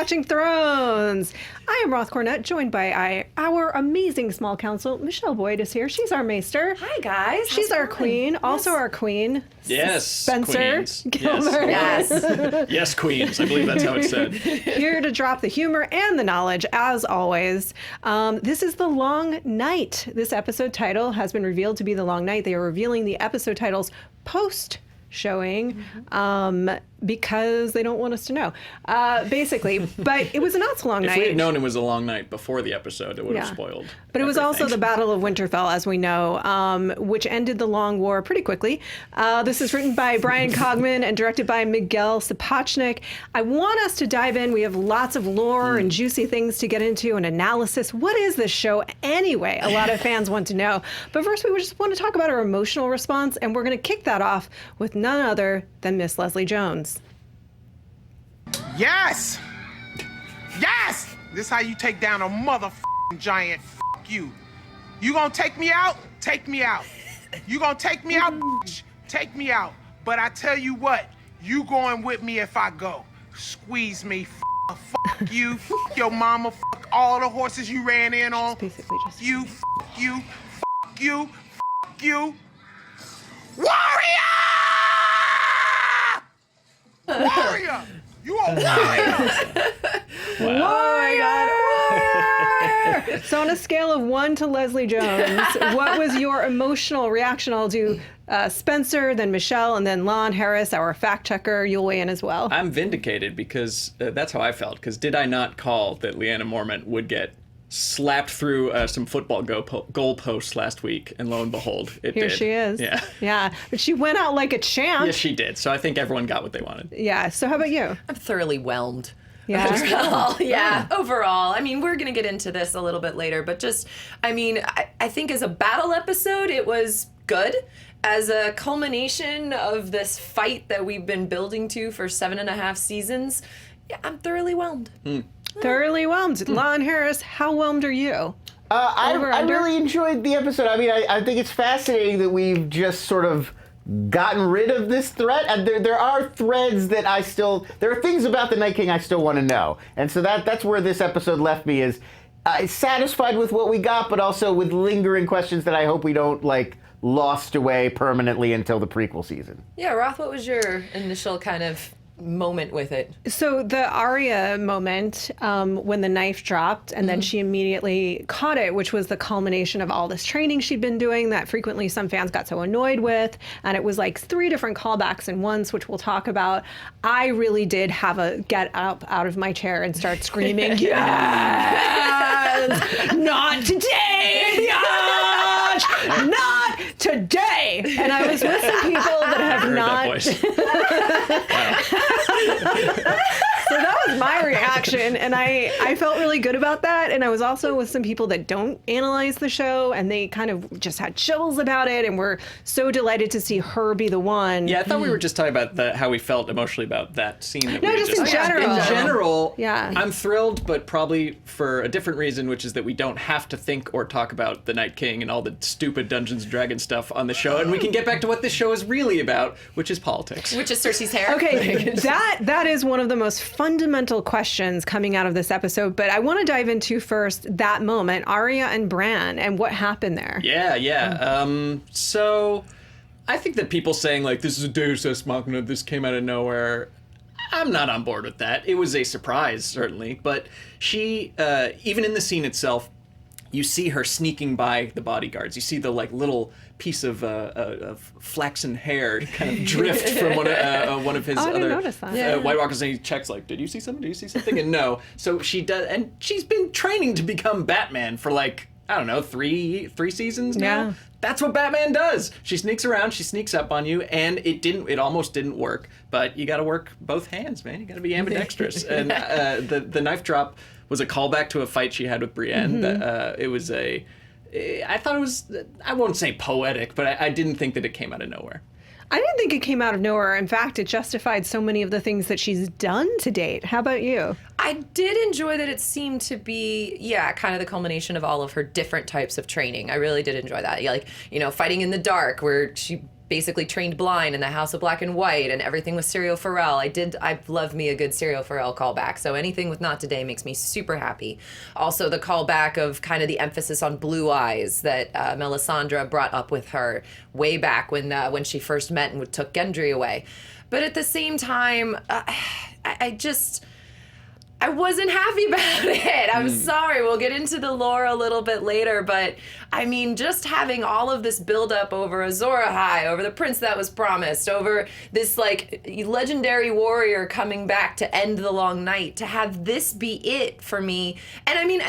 Watching Thrones. I am Roth Cornet, joined by our amazing small council. Michele Boyd is here. She's our maester. Hi, guys. She's our queen. Yes. Also our queen. Yes, Spencer. Queens. Gilbert. Yes. Yes, Queens. I believe that's how it's said. Here to drop the humor and the knowledge, as always. This is The Long Night. This episode title has been revealed to be The Long Night. They are revealing the episode titles post-showing. Because they don't want us to know, basically. But it was a not so long night. If we had known it was a long night before the episode, it would have spoiled. But it was also the Battle of Winterfell, as we know, which ended the long war pretty quickly. This is written by Brian Cogman and directed by Miguel Sapochnik. I want us to dive in. We have lots of lore and juicy things to get into and analysis. What is this show anyway? A lot of fans want to know. But first, we just want to talk about our emotional response, and we're going to kick that off with none other than Miss Leslie Jones. Yes! Yes! This how you take down a motherfucking giant. F you. You gonna take me out? Take me out. You gonna take me out? Take me out. But I tell you what, you going with me if I go. Squeeze me. Fuck you. Fuck your mama. Fuck all the horses you ran in on. Basically just you. Fuck you. Fuck you. Fuck you. Warrior! Warrior! You a warrior! Warrior! So on a scale of 1 to Leslie Jones, what was your emotional reaction? I'll do Spencer, then Michele, and then Lon Harris, our fact checker. You'll weigh in as well. I'm vindicated because that's how I felt. Because did I not call that Lyanna Mormont would get slapped through some football goalposts last week, and lo and behold, it Here did. she is. Yeah. Yeah. But she went out like a champ. Yes, she did. So I think everyone got what they wanted. Yeah. So how about you? I'm thoroughly whelmed. Yeah. Overall, yeah. Overall, I mean, we're going to get into this a little bit later, but just, I mean, I think as a battle episode, it was good. As a culmination of this fight that we've been building to for 7.5 seasons, yeah, I'm thoroughly whelmed. Thoroughly whelmed. Lon Harris, how whelmed are you? I really enjoyed the episode. I mean, I think it's fascinating that we've just sort of gotten rid of this threat. And there are threads that there are things about the Night King I still want to know. And so that's where this episode left me, is satisfied with what we got, but also with lingering questions that I hope we don't, lost away permanently until the prequel season. Yeah, Roth, what was your initial kind of moment with it? So the Arya moment, when the knife dropped and then she immediately caught it, which was the culmination of all this training she'd been doing that frequently some fans got so annoyed with. And it was like 3 different callbacks in once, which we'll talk about. I really did have a get up out of my chair and start screaming, yes! Not today, Biatch! Not today! And I was with some people that have not... So that was my reaction, and I felt really good about that. And I was also with some people that don't analyze the show, and they kind of just had chills about it, and were so delighted to see her be the one. Yeah, I thought we were just talking about how we felt emotionally about that scene. That No, we just in general. In general, Yeah. I'm thrilled, but probably for a different reason, which is that we don't have to think or talk about the Night King and all the stupid Dungeons & Dragons stuff on the show, and we can get back to what this show is really about, which is politics. Which is Cersei's hair. Okay, that is one of the most fundamental questions coming out of this episode, but I want to dive into first that moment, Arya and Bran, and what happened there. Yeah. So I think that people saying, this is a Deus Ex Machina, this came out of nowhere, I'm not on board with that. It was a surprise, certainly, but she, even in the scene itself, you see her sneaking by the bodyguards. You see the little piece of flaxen hair kind of drift from one of his other White Walkers, and he checks did you see something? Did you see something? And no. So she does, and she's been training to become Batman for I don't know, three seasons now. Yeah. That's what Batman does. She sneaks around, she sneaks up on you, and it almost didn't work. But you got to work both hands, man. You got to be ambidextrous. And the knife drop was a callback to a fight she had with Brienne. It was I thought it was, I won't say poetic, but I didn't think that it came out of nowhere. I didn't think it came out of nowhere. In fact, it justified so many of the things that she's done to date. How about you? I did enjoy that it seemed to be, kind of the culmination of all of her different types of training. I really did enjoy that. Fighting in the dark, where she basically trained blind in the House of Black and White, and everything with Serial Pharrell. I love me a good Serial Pharrell callback. So anything with Not Today makes me super happy. Also, the callback of kind of the emphasis on blue eyes that Melisandre brought up with her way back when she first met and took Gendry away. But at the same time, I wasn't happy about it. I'm sorry. We'll get into the lore a little bit later, but I mean, just having all of this buildup over Azor Ahai, over the prince that was promised, over this like legendary warrior coming back to end the long night, to have this be it for me. And I mean,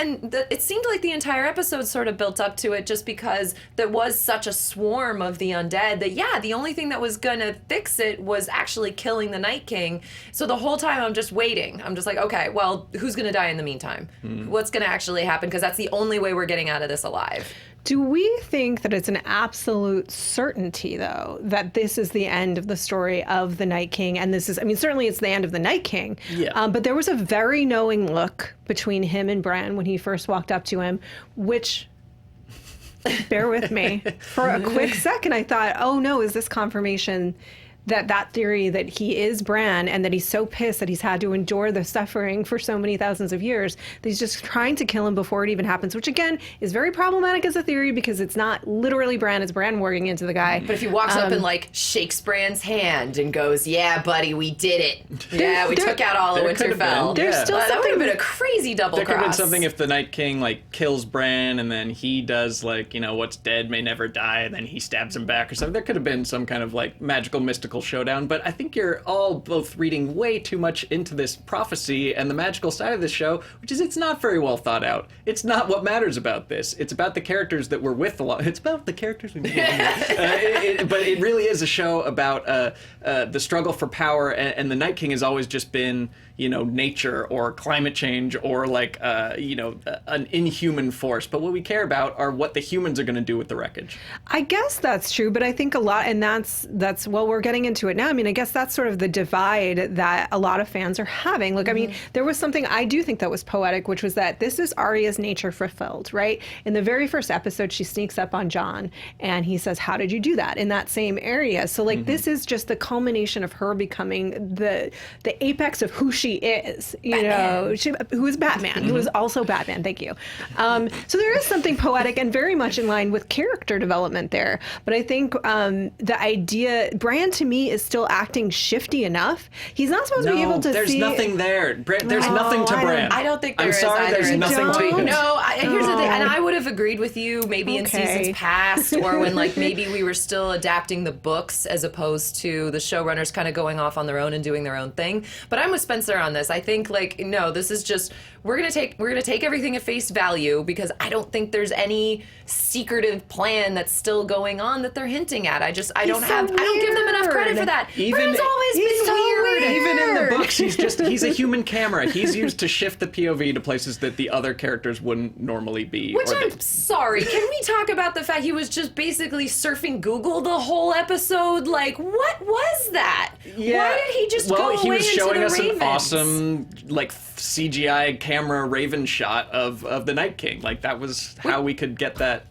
it seemed like the entire episode sort of built up to it just because there was such a swarm of the undead that, yeah, the only thing that was gonna fix it was actually killing the Night King. So the whole time I'm just waiting. I'm just like, okay, well, who's gonna die in the meantime? What's gonna actually happen? Because that's the only way we're getting out of this alive. Do we think that it's an absolute certainty, though, that this is the end of the story of the Night King? And this is, I mean, certainly it's the end of the Night King. Yeah. But there was a very knowing look between him and Bran when he first walked up to him, which, bear with me, for a quick second I thought, oh no, is this confirmation that theory that he is Bran and that he's so pissed that he's had to endure the suffering for so many thousands of years that he's just trying to kill him before it even happens, which again is very problematic as a theory because it's not literally Bran, it's Bran working into the guy. But if he walks up and like shakes Bran's hand and goes, yeah, buddy, we did it. Yeah, we took out all of there could have Winterfell. been, There's yeah. still That would have something been a crazy double There could have been cross. something if the Night King like kills Bran and then he does like, you know, what's dead may never die and then he stabs him back or something. There could have been some kind of like magical mystical showdown, but I think you're all both reading way too much into this prophecy and the magical side of this show, which is it's not very well thought out. It's not what matters about this. It's about the characters that we're with along. It's about the characters we meet along with. But it really is a show about the struggle for power, and the Night King has always just been, you know, nature or climate change or like, you know, an inhuman force. But what we care about are what the humans are going to do with the wreckage. I guess that's true, but I think a lot, and that's well, we're getting into it now. I mean, I guess that's sort of the divide that a lot of fans are having. Look, I mean, there was something I do think that was poetic, which was that this is Arya's nature fulfilled, right? In the very first episode, she sneaks up on Jon and he says, how did you do that in that same area? So like, this is just the culmination of her becoming the apex of who she is, you know, who is Batman, who is also Batman. Thank you. So there is something poetic and very much in line with character development there. But I think the idea, Bran to me is still acting shifty enough. He's not supposed to be able to there's see. nothing there. There's nothing to Bran. I don't think there I'm is sorry, either there's in nothing this to point. him. No, here's the thing, and I would have agreed with you maybe in Okay. seasons past, or when like maybe we were still adapting the books as opposed to the showrunners kind of going off on their own and doing their own thing. But I'm with Spencer on this. I think like no, this is just we're gonna take everything at face value because I don't think there's any secretive plan that's still going on that they're hinting at. I don't give them enough credit for that. Bran's always been so weird. Even in the books, he's a human camera. He's used to shift the POV to places that the other characters wouldn't normally be. Which or I'm that- sorry. Can we talk about the fact he was just basically surfing Google the whole episode? Like, what was that? Why did he just go he away was into showing the us ravens? an awesome like CGI camera raven shot of the Night King. Like that was how we could get that.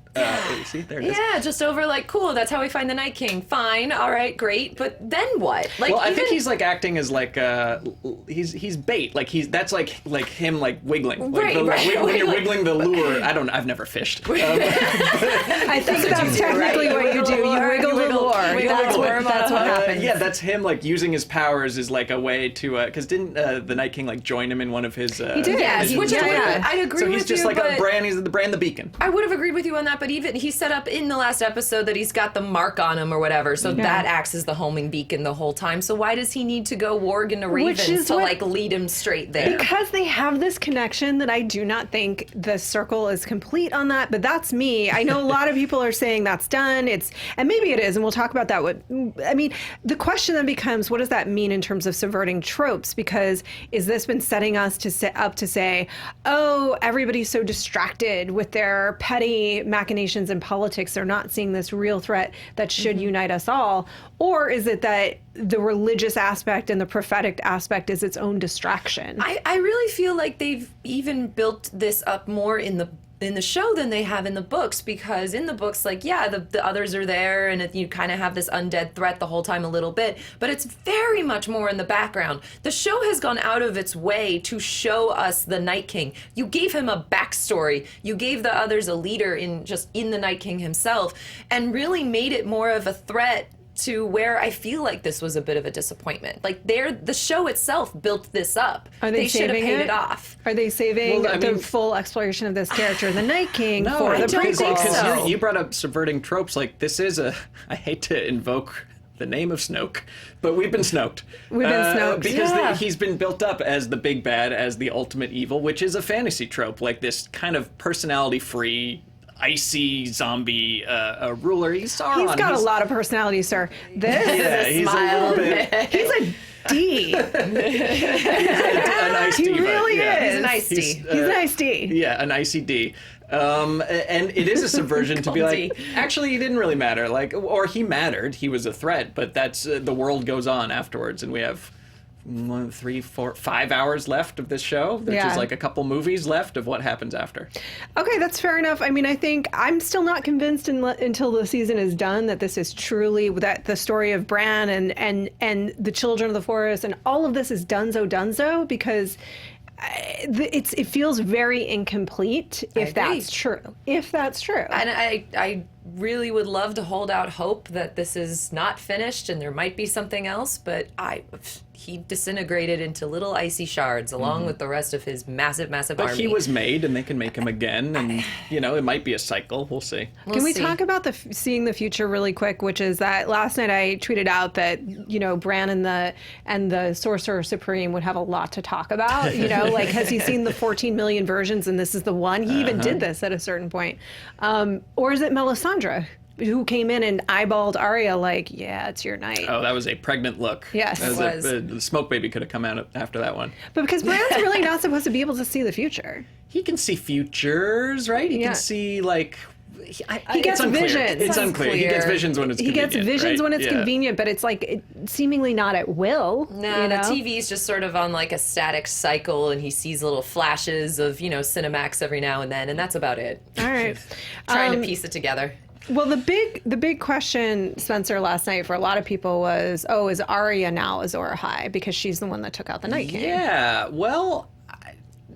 See, there it is. Yeah, just over like, cool, that's how we find the Night King. Fine, all right, great. But then what? Like, Well, I think he's like acting as like he's bait. Like that's like him like wiggling. Like, when you're wiggling the lure. I've never fished. I think that's technically what you do. You wiggle the lure. That's what happens. Yeah, that's him like using his powers as like a way to because didn't the Night King like join him in one of his? He did. Yes, visions? which I'd agree So with he's just you, like but a Bran. He's the Bran the Beacon. I would have agreed with you on that, but even he set up in the last episode that he's got the mark on him or whatever, so that acts as the homing beacon the whole time. So why does he need to go warg into ravens to like lead him straight there? Because they have this connection that I do not think the circle is complete on that, but that's me. I know a lot of people are saying that's done. And maybe it is, and we'll talk about that. I mean, the question then becomes, what does that mean in terms of subverting tropes? Because is this been setting us up to say, oh, everybody's so distracted with their petty machinations in politics, they're not seeing this real threat that should unite us all? Or is it that the religious aspect and the prophetic aspect is its own distraction? I really feel like they've even built this up more in the in the show than they have in the books, because in the books, like, yeah, the others are there and you kind of have this undead threat the whole time a little bit, but it's very much more in the background. The show has gone out of its way to show us the Night King. You gave him a backstory. You gave the others a leader in the Night King himself, and really made it more of a threat to where I feel like this was a bit of a disappointment. Like, the show itself built this up. Are they should have saving paid it? it off. Are they saving Well, I the mean- full exploration of this character, the Night King, No, for I the don't prequel? think so. You brought up subverting tropes. Like, this is I hate to invoke the name of Snoke, but we've been Snoked. We've been Snoked. Because Yeah. he's been built up as the big bad, as the ultimate evil, which is a fantasy trope. Like, this kind of personality-free, icy zombie ruler. He's Sauron. He's got a lot of personality, sir. This Yeah, he's a little bit. he's a D. An ice He D, but really yeah. is. He's an ice D. He's an iced D. Yeah, an icy D. And it is a subversion to be like, actually, he didn't really matter. Like, or he mattered. He was a threat, but that's the world goes on afterwards, and we have 1, 3, 4, 5 hours left of this show, which Yeah. is like a couple movies left of what happens after. Okay, that's fair enough. I mean, I think I'm still not convinced until the season is done that this is truly that the story of Bran and the children of the forest and all of this is dunzo, because it feels very incomplete if agree. that's true. If that's true. And I really would love to hold out hope that this is not finished and there might be something else, but he disintegrated into little icy shards along with the rest of his massive But army. he was made, and they can make him again, and it might be a cycle. We'll see. Can we see. talk about seeing the future really quick? Which is that last night I tweeted out that Bran and the Sorcerer Supreme would have a lot to talk about. Like, has he seen the 14 million versions and this is the one? He even did this at a certain point, or is it Melisandre who came in and eyeballed Arya like, yeah, it's your night? Oh, that was a pregnant look. Yes. That It was. the smoke baby could have come out after that one. But because Bran's really not supposed to be able to see the future. He can see futures, right? He Yeah. can see, like... He gets it's unclear. visions. It's unclear. He gets visions when it's He convenient. gets visions right? when it's Yeah. convenient, but it's like seemingly not at will. No, the TV's just sort of on like a static cycle, and he sees little flashes of, Cinemax every now and then, and that's about it. All right. Trying to piece it together. Well, the big question, Spencer, last night for a lot of people was, is Arya now Azor Ahai because she's the one that took out the Night King? Yeah, well,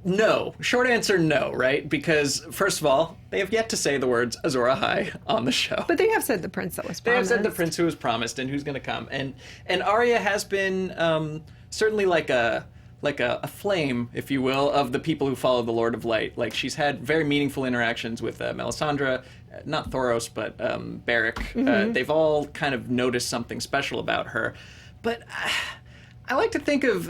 no. Short answer, no, right? Because, first of all, they have yet to say the words Azor Ahai on the show. But they have said the prince that was They have promised. said the prince who was promised and who's going to come. And Arya has been certainly like a flame, if you will, of the people who follow the Lord of Light. Like, she's had very meaningful interactions with Melisandre, not Thoros, but Beric. They've all kind of noticed something special about her. But I like to think of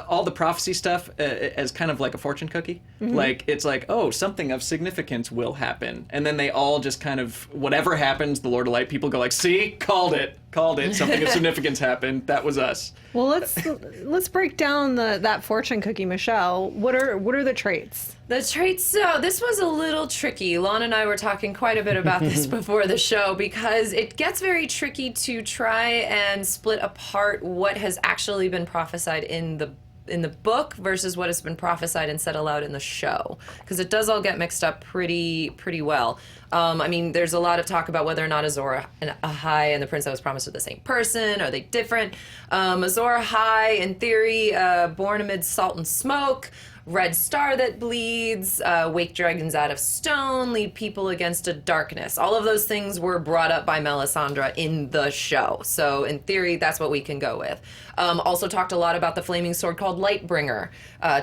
all the prophecy stuff as kind of like a fortune cookie. Like, it's like, something of significance will happen. And then they all just kind of, whatever happens, the Lord of Light people go like, see, called it. Something of significance happened. That was us. Well, let's break down that fortune cookie, Michele. What are the traits? The traits, so this was a little tricky. Lon and I were talking quite a bit about this before the show because it gets very tricky to try and split apart what has actually been prophesied in the book versus what has been prophesied and said aloud in the show, because it does all get mixed up pretty well. I mean, there's a lot of talk about whether or not Azor Ahai and the prince that was promised are the same person. Are they different? Azor Ahai, in theory, born amid salt and smoke, red star that bleeds, wake dragons out of stone, lead people against a darkness. All of those things were brought up by Melisandre in the show. So in theory, that's what we can go with. Also talked a lot about the flaming sword called Lightbringer,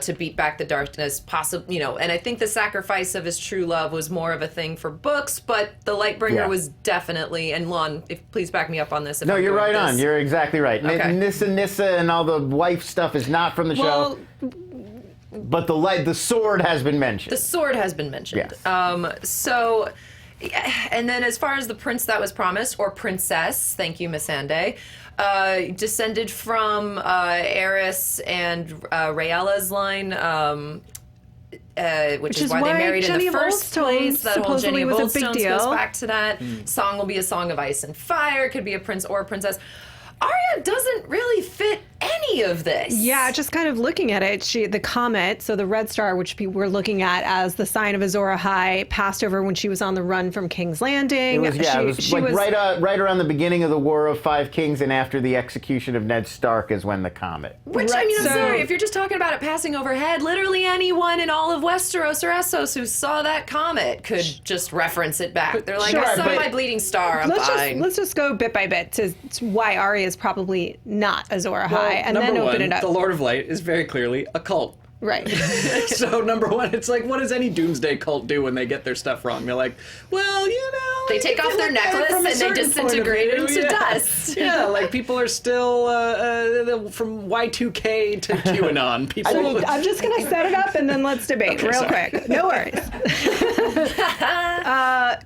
to beat back the darkness, and I think the sacrifice of his true love was more of a thing for books, but the Lightbringer was definitely, and Lon, please back me up on this. No, you're right on. You're exactly right. Okay. Nissa and all the wife stuff is not from the show. But the sword has been mentioned. The sword has been mentioned. Yes. So, and then as far as the prince that was promised, or princess, thank you, Miss Ande, descended from Eris and Rhaella's line, which is why they married Jenny in the of first Oldstones place. That whole Jenny supposedly of was a big Oldstones deal. goes back to that. Song will be a song of ice and fire. Could be a prince or a princess. Arya doesn't really fit any of this. Yeah, just kind of looking at it, the comet, so the red star, which people were looking at as the sign of Azor Ahai, passed over when she was on the run from King's Landing. It was right around the beginning of the War of Five Kings and after the execution of Ned Stark is when the comet. Which, I mean, I'm sorry, if you're just talking about it passing overhead, literally anyone in all of Westeros or Essos who saw that comet could just reference it back. They're like, I saw my bleeding star, I'm fine. Let's just go bit by bit to why Arya is probably not Azor Ahai, and then number open one, it up. the Lord of Light is very clearly a cult. Right. So number one, it's like, what does any doomsday cult do when they get their stuff wrong? They're like, well, they take off their necklace and they disintegrate into dust. Yeah, like people are still from Y2K to QAnon. People. I'm just gonna set it up and then let's debate real quick. No worries.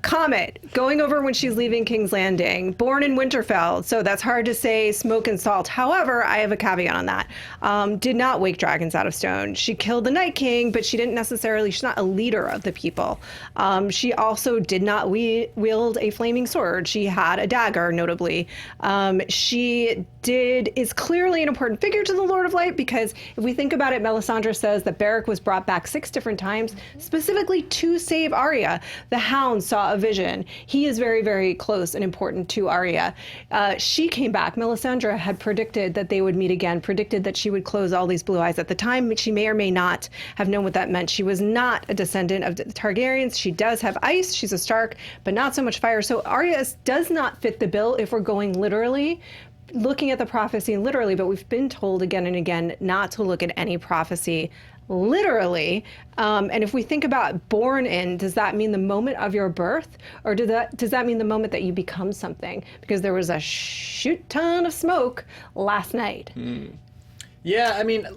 Comet going over when she's leaving King's Landing. Born in Winterfell, so that's hard to say. Smoke and salt. However, I have a caveat on that. Did not wake dragons out of stone. She killed the Night King, but she didn't necessarily. She's not a leader of the people. She also did not wield a flaming sword. She had a dagger, notably. She is clearly an important figure to the Lord of Light, because if we think about it, Melisandre says that Beric was brought back 6 different times, specifically to save Arya. The Hound saw a vision. He is very, very close and important to Arya. She came back. Melisandre had predicted that they would meet again, predicted that she would close all these blue eyes. At the time, she may or may not have known what that meant. She was not a descendant of the Targaryens. She does have ice. She's a Stark, but not so much fire. So Arya does not fit the bill if we're going literally, looking at the prophecy literally, but we've been told again and again not to look at any prophecy literally. And if we think about born in, does that mean the moment of your birth? Or does that mean the moment that you become something? Because there was a shoot ton of smoke last night. Yeah, I mean...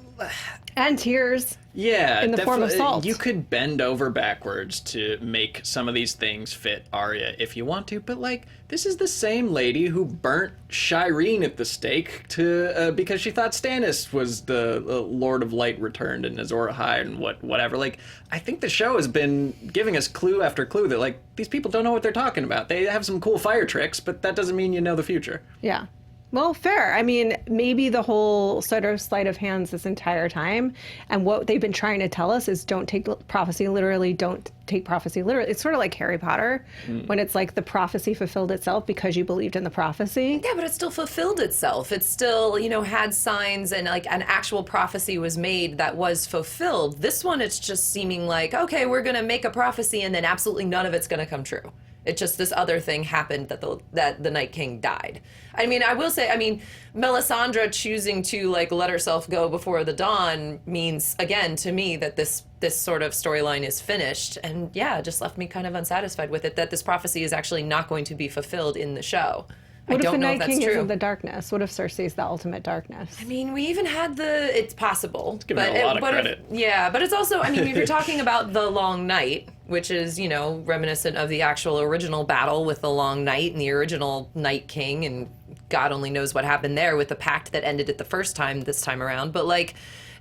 And tears. Yeah, in the form of salt. You could bend over backwards to make some of these things fit Arya if you want to, but like, this is the same lady who burnt Shireen at the stake because she thought Stannis was the Lord of Light returned in Azor Ahai and whatever. Like, I think the show has been giving us clue after clue that like these people don't know what they're talking about. They have some cool fire tricks, but that doesn't mean you know the future. Yeah. Well, fair. I mean, maybe the whole sort of sleight of hands this entire time, and what they've been trying to tell us is don't take prophecy literally, don't take prophecy literally. It's sort of like Harry Potter, when it's like the prophecy fulfilled itself because you believed in the prophecy. Yeah, but it still fulfilled itself. It still, had signs, and like an actual prophecy was made that was fulfilled. This one, it's just seeming like, okay, we're going to make a prophecy and then absolutely none of it's going to come true. It's just this other thing happened that the Night King died. I mean, I will say, Melisandre choosing to like let herself go before the dawn means, again, to me, that this sort of storyline is finished. And yeah, it just left me kind of unsatisfied with it, that this prophecy is actually not going to be fulfilled in the show. What if the Night King is of the darkness? What if Cersei's the ultimate darkness? I mean, we even had it's possible. It's giving her a lot of credit. But it's also, if you're talking about the Long Night, which is, reminiscent of the actual original battle with the Long Night and the original Night King, and God only knows what happened there with the pact that ended it the first time this time around. But like,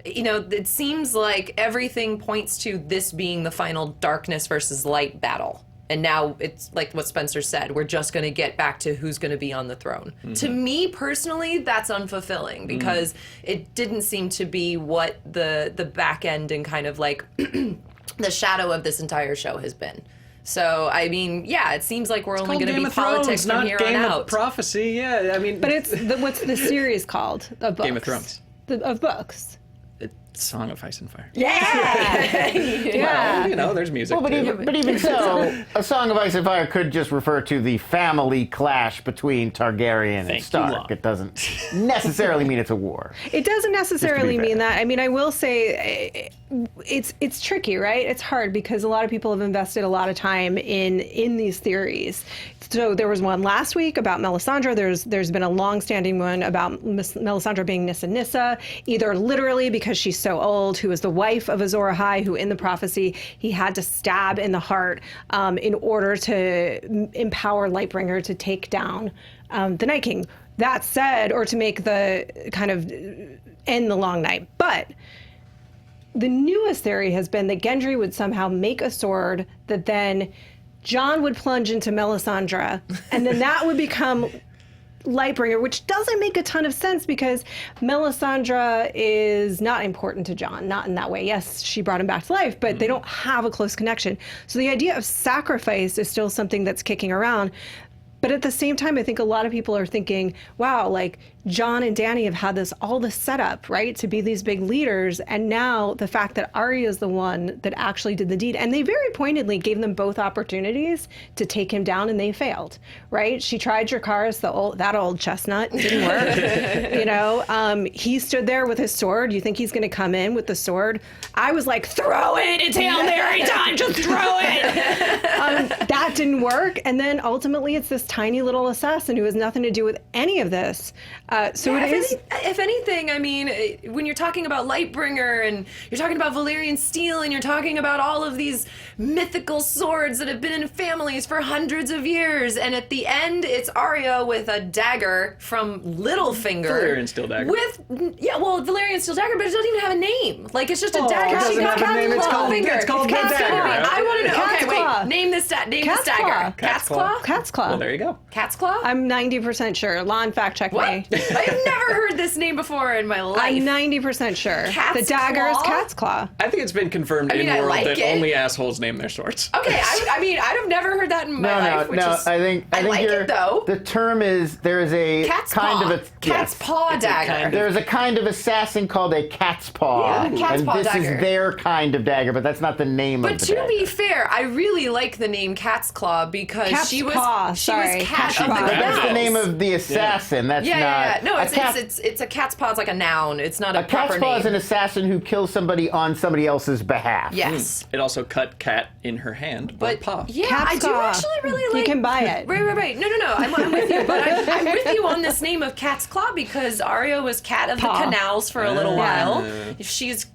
it seems like everything points to this being the final darkness versus light battle. And now it's like what Spencer said, we're just going to get back to who's going to be on the throne. Mm-hmm. To me, personally, that's unfulfilling because it didn't seem to be what the back end and kind of like the shadow of this entire show has been. So, it seems like we're only going to be politics from here on out. Of Prophecy, yeah. But it's what's the series called of books? Game of Thrones. Of books. Song of Ice and Fire. Yeah! Yeah. Well, there's music. Well, but even so, A Song of Ice and Fire could just refer to the family clash between Targaryen and Stark. It doesn't necessarily mean it's a war. It doesn't necessarily mean that. I will say it's tricky, right? It's hard because a lot of people have invested a lot of time in these theories. So there was one last week about Melisandre. There's been a long-standing one about Melisandre being Nissa Nissa, either literally because she's so old, who is the wife of Azor Ahai, who in the prophecy he had to stab in the heart in order to empower Lightbringer to take down the Night King. That said, or to make the kind of end the Long Night. But the newest theory has been that Gendry would somehow make a sword that then Jon would plunge into Melisandre, and then that would become Lightbringer, which doesn't make a ton of sense because Melisandre is not important to Jon, not in that way. Yes, she brought him back to life, but they don't have a close connection. So the idea of sacrifice is still something that's kicking around. But at the same time, I think a lot of people are thinking, wow, like Jon and Dany have had all this setup, right, to be these big leaders. And now the fact that Arya is the one that actually did the deed. And they very pointedly gave them both opportunities to take him down, and they failed, right? She tried Dracarys, that old chestnut, didn't work. He stood there with his sword. You think he's going to come in with the sword? I was like, throw it! It's Hail Mary time! Just throw it! That didn't work. And then ultimately, it's this tiny little assassin who has nothing to do with any of this. If anything, I mean, when you're talking about Lightbringer and you're talking about Valyrian steel and you're talking about all of these mythical swords that have been in families for hundreds of years, and at the end, it's Arya with a dagger from Littlefinger. Valyrian steel dagger. Valyrian steel dagger, but it doesn't even have a name. Like, it's just a dagger. It doesn't She got have a name. It's called Littlefinger. the dagger. I want to know. Cat's Okay, claw. wait. Name this dagger. Cat's claw. Cat's claw? Cat's claw. Well, there you go. Cat's claw? I'm 90% sure. Lon, fact check What? me. I've never heard this name before in my life. I'm 90% sure. Cat's the dagger is claw? cat's claw. I think it's been confirmed I mean, in I world like that it. only assholes name their swords. Okay, I mean, I've never heard that in my life. Which is, I think like you're, it though. the term is there is a Cat's kind paw. of a Cat's paw It's a dagger. kind of- There is a kind of assassin called a cat's paw, Yeah, cat's and paw this dagger. is their kind of dagger, but that's not the name But of the to dagger. be fair, I really like the name Cat's Claw because Cat's she was paw, she sorry. was cat Cat's of the paw. But that's the canals. name of the assassin. That's Yeah, not. yeah, yeah. No, a cat- it's a cat's paw. It's like a noun. It's not a, a cat's proper paw name. is an assassin who kills somebody on somebody else's behalf. Yes. It also cut cat in her hand, But paw. yeah, Cat's I do paw. actually really like. You can buy it. Right. No. I'm with you, but I'm with you on this name of Cat's Claw because Arya was cat of Paw. the canals for a little while. If she's,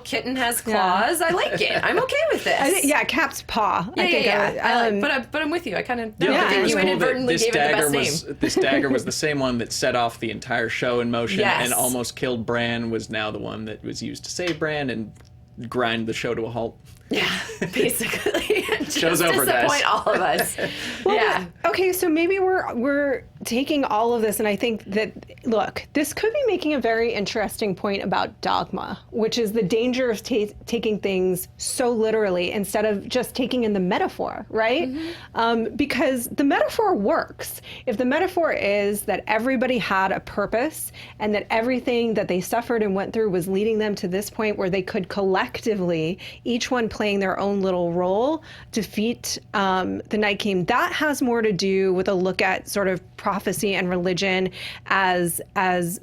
kitten has claws, I like it. I'm okay with this. Cat's paw. I think But I'm with you. I kind of Yeah, I think it think was you cool that inadvertently this gave it the dagger best name. this dagger was the same one that set off the entire show in motion Yes. and almost killed Bran. Was now the one that was used to save Bran and grind the show to a halt. Yeah, basically. Show's Just over, guys. disappoint all of us. Yeah. Okay, so maybe we're taking all of this, and I think that, look, this could be making a very interesting point about dogma, which is the danger of taking things so literally instead of just taking in the metaphor, right? Because the metaphor works. If the metaphor is that everybody had a purpose and that everything that they suffered and went through was leading them to this point where they could collectively, each one playing their own little role, defeat the Night King, that has more to do with a look at sort of prophecy and religion as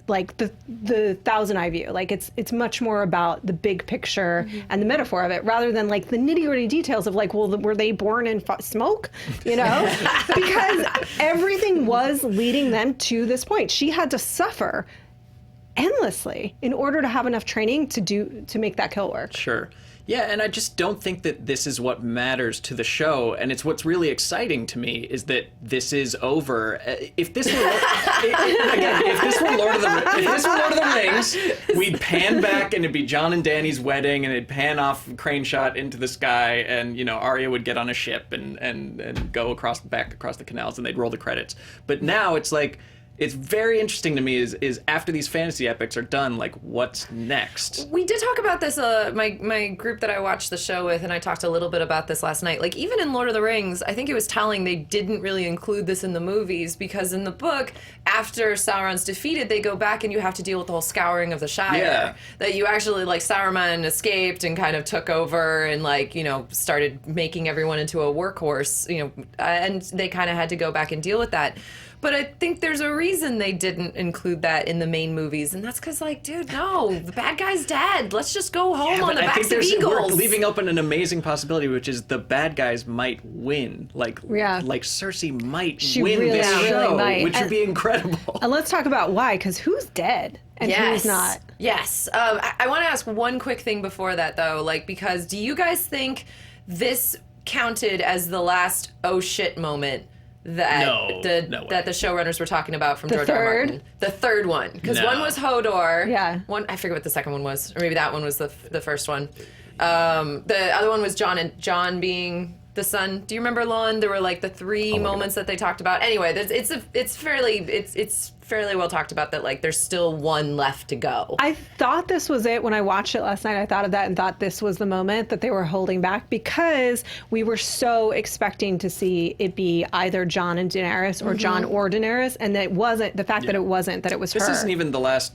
like the thousand eye view. Like it's much more about the big picture and the metaphor of it, rather than like the nitty gritty details of like, well, were they born in smoke? Because everything was leading them to this point. She had to suffer endlessly in order to have enough training to make that kill work. Sure. Yeah, and I just don't think that this is what matters to the show, and it's what's really exciting to me is that this is over. If this were if this were Lord of the Rings, we'd pan back and it'd be Jon and Dany's wedding, and it'd pan off crane shot into the sky, and Arya would get on a ship and go across the canals, and they'd roll the credits. But now it's like, it's very interesting to me is after these fantasy epics are done, like, what's next? We did talk about this, my group that I watched the show with, and I talked a little bit about this last night. Like, even in Lord of the Rings, I think it was telling they didn't really include this in the movies, because in the book, after Sauron's defeated, they go back and you have to deal with the whole scouring of the Shire. Yeah. That you actually, like, Saruman escaped and kind of took over and, like, started making everyone into a workhorse, and they kind of had to go back and deal with that. But I think there's a reason they didn't include that in the main movies, and that's because, like, dude, no, the bad guy's dead. Let's just go home on the backs of eagles. We're leaving open an amazing possibility, which is the bad guys might win. Like Cersei might win really, this really show, might. which would be incredible. And let's talk about why, because who's dead and who's not? Yes. I want to ask one quick thing before that, though, because do you guys think this counted as the last oh shit moment that that the showrunners were talking about from George R. R. Martin? The third one, because one was Hodor. Yeah. One, I forget what the second one was, or maybe that one was the first one. The other one was Jon being the sun. Do you remember, Lon? There were like the 3 moments that they talked about. Anyway, it's fairly well talked about that like there's still 1 left to go. I thought this was it when I watched it last night. I thought of that and thought this was the moment that they were holding back because we were so expecting to see it be either Jon and Daenerys or Jon or Daenerys, and that it wasn't. The fact that it wasn't, that it was This her. isn't even the last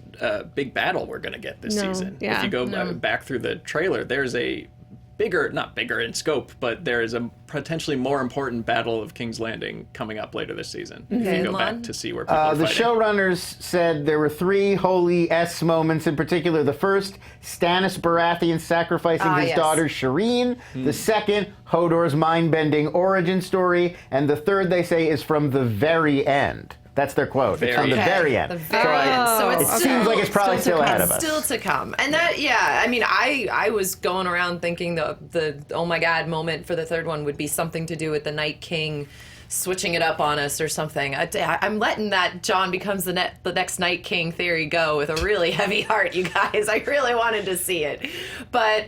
big battle we're going to get this season. Yeah. If you go back through the trailer, there's a not bigger in scope, but there is a potentially more important battle of King's Landing coming up later this season. If you go Lon? back to see where people are The fighting. showrunners said there were 3 holy S moments in particular. The first, Stannis Baratheon sacrificing his yes. daughter Shireen. The second, Hodor's mind-bending origin story. And the third, they say, is from the very end. That's their quote. It's from the very end. The very end. So it's It still, seems like it's probably still ahead of us. still to come. And that, yeah, I mean, I was going around thinking the oh my God moment for the 3rd one would be something to do with the Night King switching it up on us or something. I'm letting that Jon becomes the next Night King theory go with a really heavy heart, you guys. I really wanted to see it. But,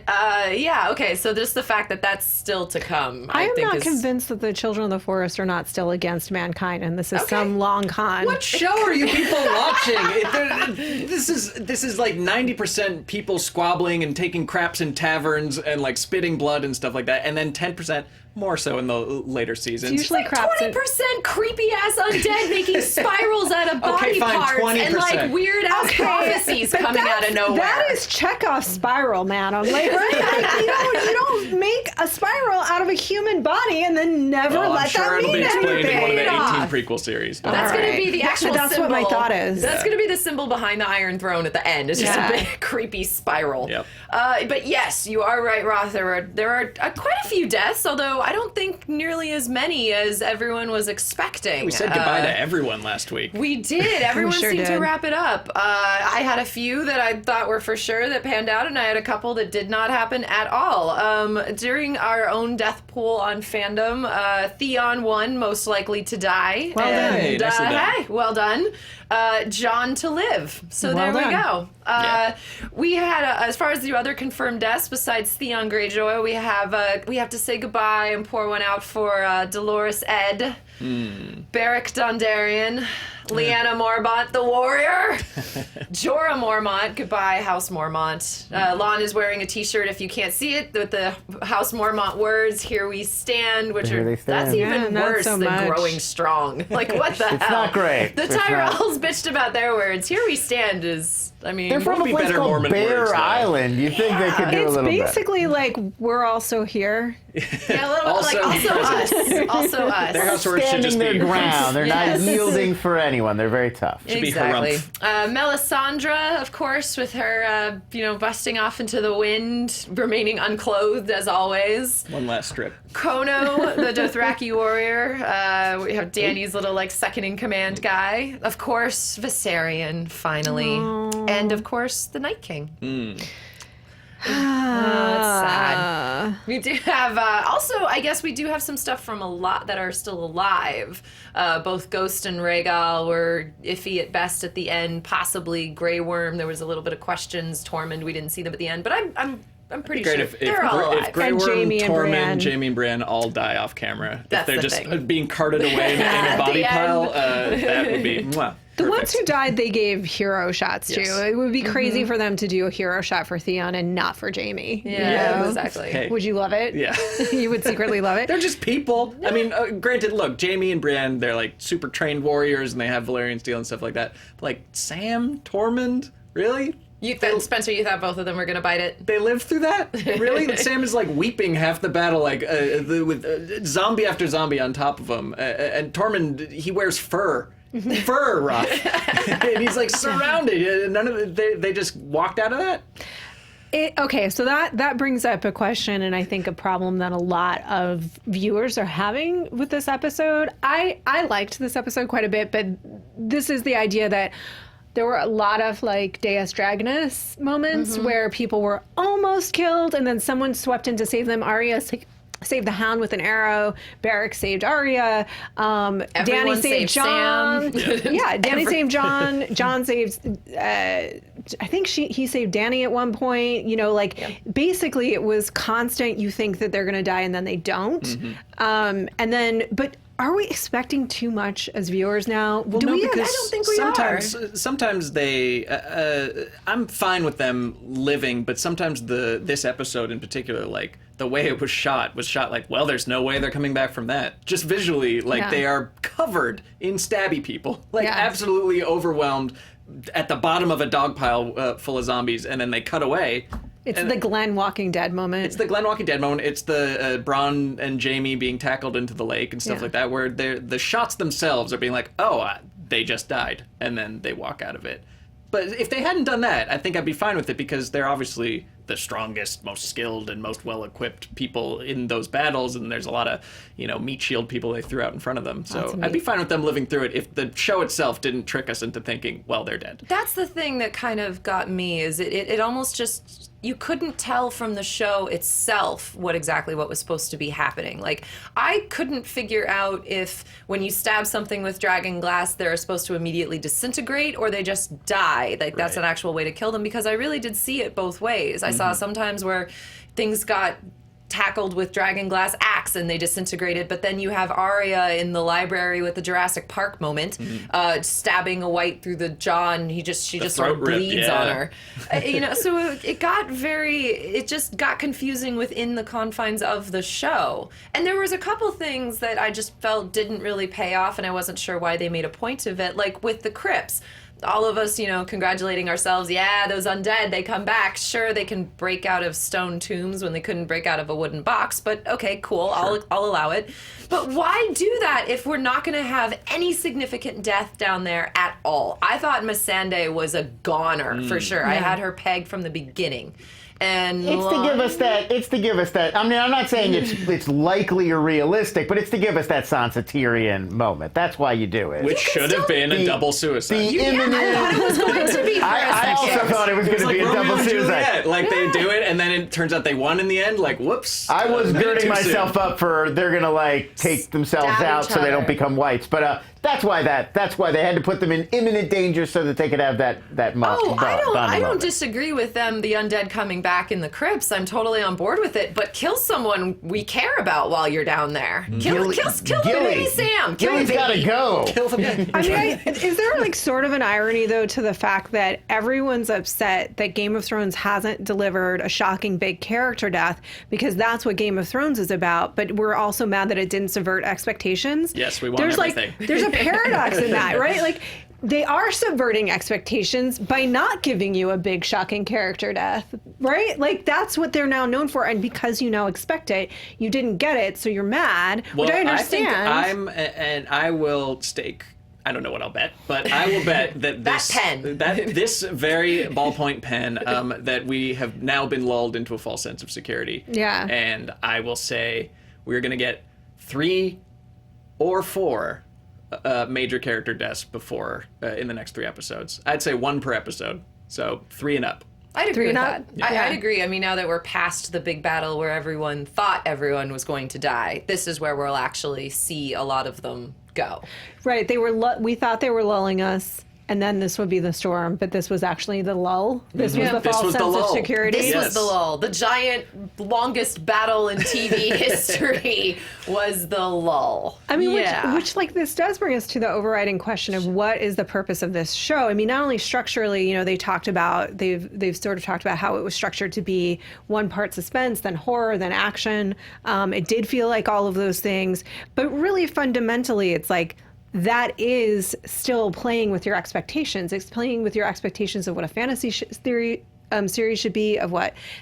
yeah, okay, so just the fact that that's still to come, I am think not is... convinced that the Children of the Forest are not still against mankind, and this is some long con. What show are you people watching? This is like 90% people squabbling and taking craps in taverns and like spitting blood and stuff like that, and then 10% more so in the later seasons. It's usually Like craps 20% creepy ass undead making spirals out of body Okay, fine, parts 20%. and like weird ass prophecies But coming out of nowhere. That is Chekhov's spiral, man. I'm like, right? Like, you don't make a spiral out of a human body and then never Well, I'm let sure that it'll mean be explained in one of the 18 anything. prequel series. Don't That's worry. going to be the actual That's symbol. what my thought is. That's going to be the symbol behind the Iron Throne at the end. It's just Yeah. a big creepy spiral. Yep. But yes, you are right, Roth. There are quite a few deaths, although I don't think nearly as many as everyone was expecting. We said goodbye to everyone last week. We did. Everyone sure seemed to did. wrap it up. I had a few that I thought were for sure that panned out, and I had a couple that did not happen at all. During our own death pool on Fandom, Theon won, most likely to die. Well done. And, Nicely done. hey, well done. Jon to live. So Well there we done. go. We had, as far as the other confirmed deaths, besides Theon Greyjoy, we have to say goodbye and pour one out for Dolores Ed, Beric Dondarrion, Lyanna Mormont the Warrior, Jorah Mormont, goodbye House Mormont. Lon is wearing a t-shirt, if you can't see it, with the House Mormont words, "Here we stand," which Here are, they stand. that's even Yeah, not worse so than much. growing strong. Like, what the hell? It's not great. The It's not. Tyrells bitched about their words. "Here we stand" is, I mean... They're from a be place better called Mormon Bear words, though. Island. You think they could do a It's little bit. basically like we're also here. Yeah, a little Also like also us. present. Also us. Their house words should Standing just their be ground. They're Yes. not yielding for anyone. They're very tough. be Exactly. harumph. Melisandre, of course, with her, busting off into the wind, remaining unclothed as always. one last strip. Kono, the Dothraki warrior. We have Dany's little, second in command guy. Of course, Viserion, finally. And, of course, the Night King. That's sad. We do have, also, I guess we do have some stuff from a lot that are still alive. Both Ghost and Rhaegal were iffy at best at the end, possibly Grey Worm. There was a little bit of questions. Tormund, we didn't see them at the end, but I'm pretty Great sure if they're all alive. if Grey And Worm, Jaime and Tormund, Brienne. Jaime and Brienne all die off camera. That's if they're the just thing. being carted away in At a the body end. pile, that would be mwah, The perfect. ones who died, they gave hero shots to. Yes. It would be crazy for them to do a hero shot for Theon and not for Jaime. Yeah, You know? exactly. Hey. Would you love it? Yeah. You would secretly love it. They're just people. I mean, granted, look, Jaime and Brienne, they're like super trained warriors and they have Valyrian steel and stuff like that. But like Sam, Tormund, really? Spencer, you thought both of them were going to bite it? They lived through that? Really? Sam is like weeping half the battle, like with zombie after zombie on top of him. And Tormund, he wears fur. Fur, Roth. And he's like surrounded. None of they just walked out of that. Okay, so that brings up a question, and I think a problem that a lot of viewers are having with this episode. I liked this episode quite a bit, but this is the idea that there were a lot of Deus Dragonus moments where people were almost killed, and then someone swept in to save them. Arya's like, saved the Hound with an arrow. Beric saved Arya. Danny Everyone saved saved John. Sam. Yeah, Danny saved John. John saved. I think he saved Danny at one point. You know, like basically it was constant. You think that they're going to die and then they don't. And then, but. Are we expecting too much as viewers now? Well, no, because I don't think we sometimes they. I'm fine with them living, but sometimes this episode in particular, like the way it was shot like, well, there's no way they're coming back from that. Just visually, like they are covered in stabby people, like absolutely overwhelmed at the bottom of a dog pile full of zombies, and then they cut away. It's the Glenn Walking Dead moment. It's the Glenn Walking Dead moment. It's the Bronn and Jaime being tackled into the lake and stuff like that, where the shots themselves are being like, oh, they just died, and then they walk out of it. But if they hadn't done that, I think I'd be fine with it, because they're obviously the strongest, most skilled, and most well-equipped people in those battles, and there's a lot of, meat shield people they threw out in front of them. So I'd be fine with them living through it if the show itself didn't trick us into thinking, well, they're dead. That's the thing that kind of got me, is it almost just... You couldn't tell from the show itself what was supposed to be happening. Like, I couldn't figure out if when you stab something with dragon glass, they're supposed to immediately disintegrate or they just die. Like, that's an actual way to kill them, because I really did see it both ways. I saw sometimes where things got tackled with dragon glass axe and they disintegrated, but then you have Arya in the library with the Jurassic Park moment, stabbing a white through the jaw, and she just sort of bleeds on her. So it just got confusing within the confines of the show. And there was a couple things that I just felt didn't really pay off, and I wasn't sure why they made a point of it, like with the crypts. All of us, congratulating ourselves. Yeah, those undead, they come back. Sure, they can break out of stone tombs when they couldn't break out of a wooden box, but okay, cool, sure. I'll allow it. But why do that if we're not going to have any significant death down there at all? I thought Missandei was a goner, for sure. Yeah. I had her pegged from the beginning. And it's to give us that. I mean, I'm not saying it's likely or realistic, but it's to give us that Sansa Tyrion moment. That's why you do it. Which should have been a double suicide. I thought it was going to be. I also thought it was going to be a double suicide. Like they do it, and then it turns out they won in the end. Like, whoops. I was girding myself up for they're going to take themselves out so they don't become whites. But that's why they had to put them in imminent danger so that they could have that moment. I don't disagree with them. The undead coming back in the crypts, I'm totally on board with it. But kill someone we care about while you're down there. Kill the baby Sam. Gilly's gotta go. Kill the baby. I mean, is there sort of an irony though to the fact that everyone's upset that Game of Thrones hasn't delivered a shocking big character death, because that's what Game of Thrones is about, but we're also mad that it didn't subvert expectations. Yes, we want everything. There's a paradox in that, right? Like, they are subverting expectations by not giving you a big shocking character death, right? Like, that's what they're now known for, and because you now expect it, you didn't get it, so you're mad, which I understand. I will stake, I don't know what I'll bet, but I will bet that this very ballpoint pen, that we have now been lulled into a false sense of security. Yeah. And I will say we're going to get 3 or 4 major character deaths before in the next 3 episodes. I'd say 1 per episode, so 3 and up. I'd agree with that. Yeah. I'd agree. I mean, now that we're past the big battle where everyone thought everyone was going to die, this is where we'll actually see a lot of them go. Right. We thought they were lulling us, and then this would be the storm, but this was actually the lull. This was the false sense of security. This was the lull. The giant, longest battle in TV history was the lull. I mean, which this does bring us to the overriding question of what is the purpose of this show? I mean, not only structurally, they've sort of talked about how it was structured to be 1 part suspense, then horror, then action. It did feel like all of those things, but really fundamentally, it's like, that is still playing with your expectations. It's playing with your expectations of what a fantasy series should be, of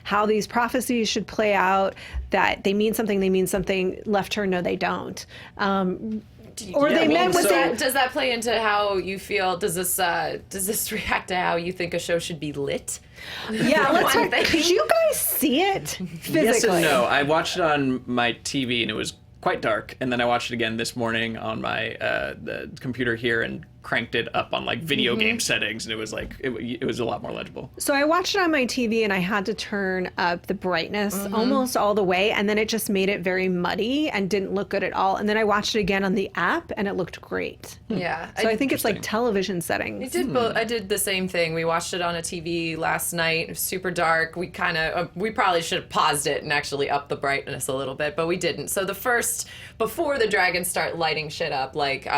how these prophecies should play out, that they mean something, left turn, no, they don't. Does that play into how you feel? Does this react to how you think a show should be lit? Yeah, let's could you guys see it physically? Yes and no. I watched it on my TV, and it was quite dark. And then I watched it again this morning on my the computer here and cranked it up on like video game settings, and it was like it was a lot more legible. So I watched it on my TV, and I had to turn up the brightness almost all the way, and then it just made it very muddy and didn't look good at all. And then I watched it again on the app, and it looked great. Yeah. So I think it's like television settings. I did the same thing. We watched it on a TV last night. It was super dark. We kind of we probably should have paused it and actually upped the brightness a little bit, but we didn't. So before the dragons start lighting shit up, like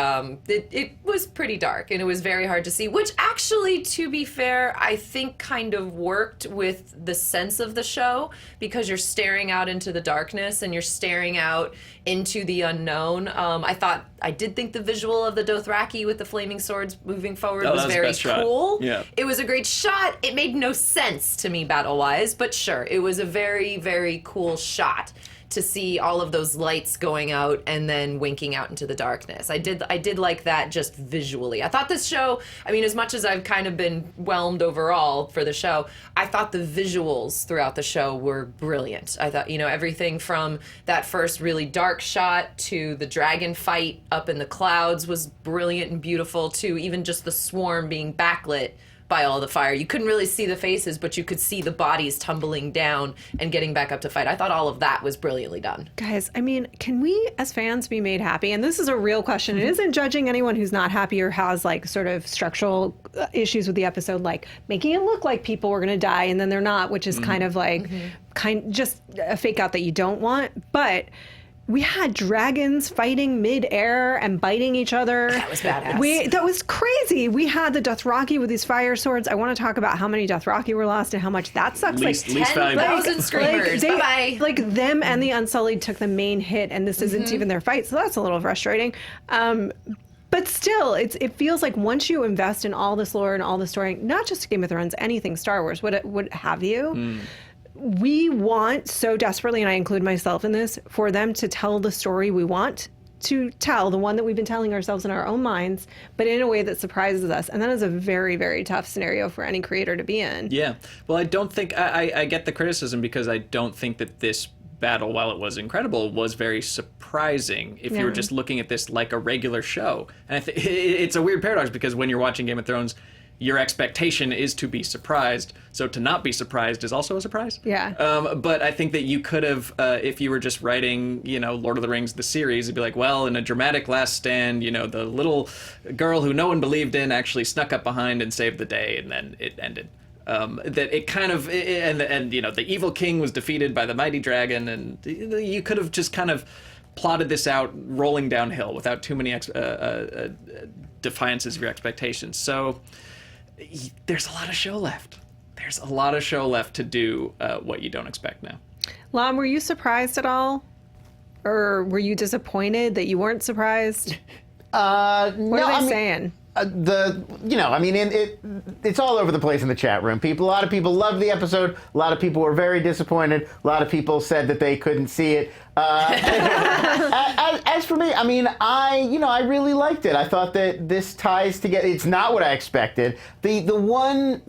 it was pretty dark, and it was very hard to see, which actually, to be fair, I think kind of worked with the sense of the show, because you're staring out into the darkness and you're staring out into the unknown. I did think the visual of the Dothraki with the flaming swords moving forward was very cool. Yeah. It was a great shot. It made no sense to me battle-wise, but sure, it was a very, very cool shot to see all of those lights going out and then winking out into the darkness. I did like that just visually. I thought this show, I mean, as much as I've kind of been whelmed overall for the show, I thought the visuals throughout the show were brilliant. I thought, everything from that first really dark shot to the dragon fight up in the clouds was brilliant and beautiful, to even just the swarm being backlit by all the fire. You couldn't really see the faces, but you could see the bodies tumbling down and getting back up to fight. I thought all of that was brilliantly done. Guys, I mean, can we as fans be made happy? And this is a real question. It isn't judging anyone who's not happy or has like sort of structural issues with the episode, like making it look like people were going to die and then they're not, which is kind of like just a fake out that you don't want. But we had dragons fighting mid-air and biting each other. That was badass. That was crazy. We had the Dothraki with these fire swords. I want to talk about how many Dothraki were lost and how much that sucks. Least valuable. 10,000 screamers. Bye-bye. Like them and the Unsullied took the main hit, and this isn't even their fight, so that's a little frustrating. But still, it feels like once you invest in all this lore and all the story, not just Game of Thrones, anything Star Wars, what have you, we want so desperately, and I include myself in this, for them to tell the story we want to tell, the one that we've been telling ourselves in our own minds, but in a way that surprises us. And that is a very, very tough scenario for any creator to be in. Yeah. Well, I don't think, I get the criticism, because I don't think that this battle, while it was incredible, was very surprising if you were just looking at this like a regular show. And it's a weird paradox, because when you're watching Game of Thrones, your expectation is to be surprised. So to not be surprised is also a surprise. Yeah. But I think that you could have, if you were just writing, Lord of the Rings, the series, it'd be like, well, in a dramatic last stand, the little girl who no one believed in actually snuck up behind and saved the day, and then it ended. That it kind of, and the evil king was defeated by the mighty dragon, and you could have just kind of plotted this out rolling downhill without too many defiances of your expectations. So there's a lot of show left. There's a lot of show left to do what you don't expect now. Lon, were you surprised at all? Or were you disappointed that you weren't surprised? What are they saying? It's all over the place in the chat room. A lot of people loved the episode. A lot of people were very disappointed. A lot of people said that they couldn't see it. As for me, I really liked it. I thought that this ties together. It's not what I expected. The one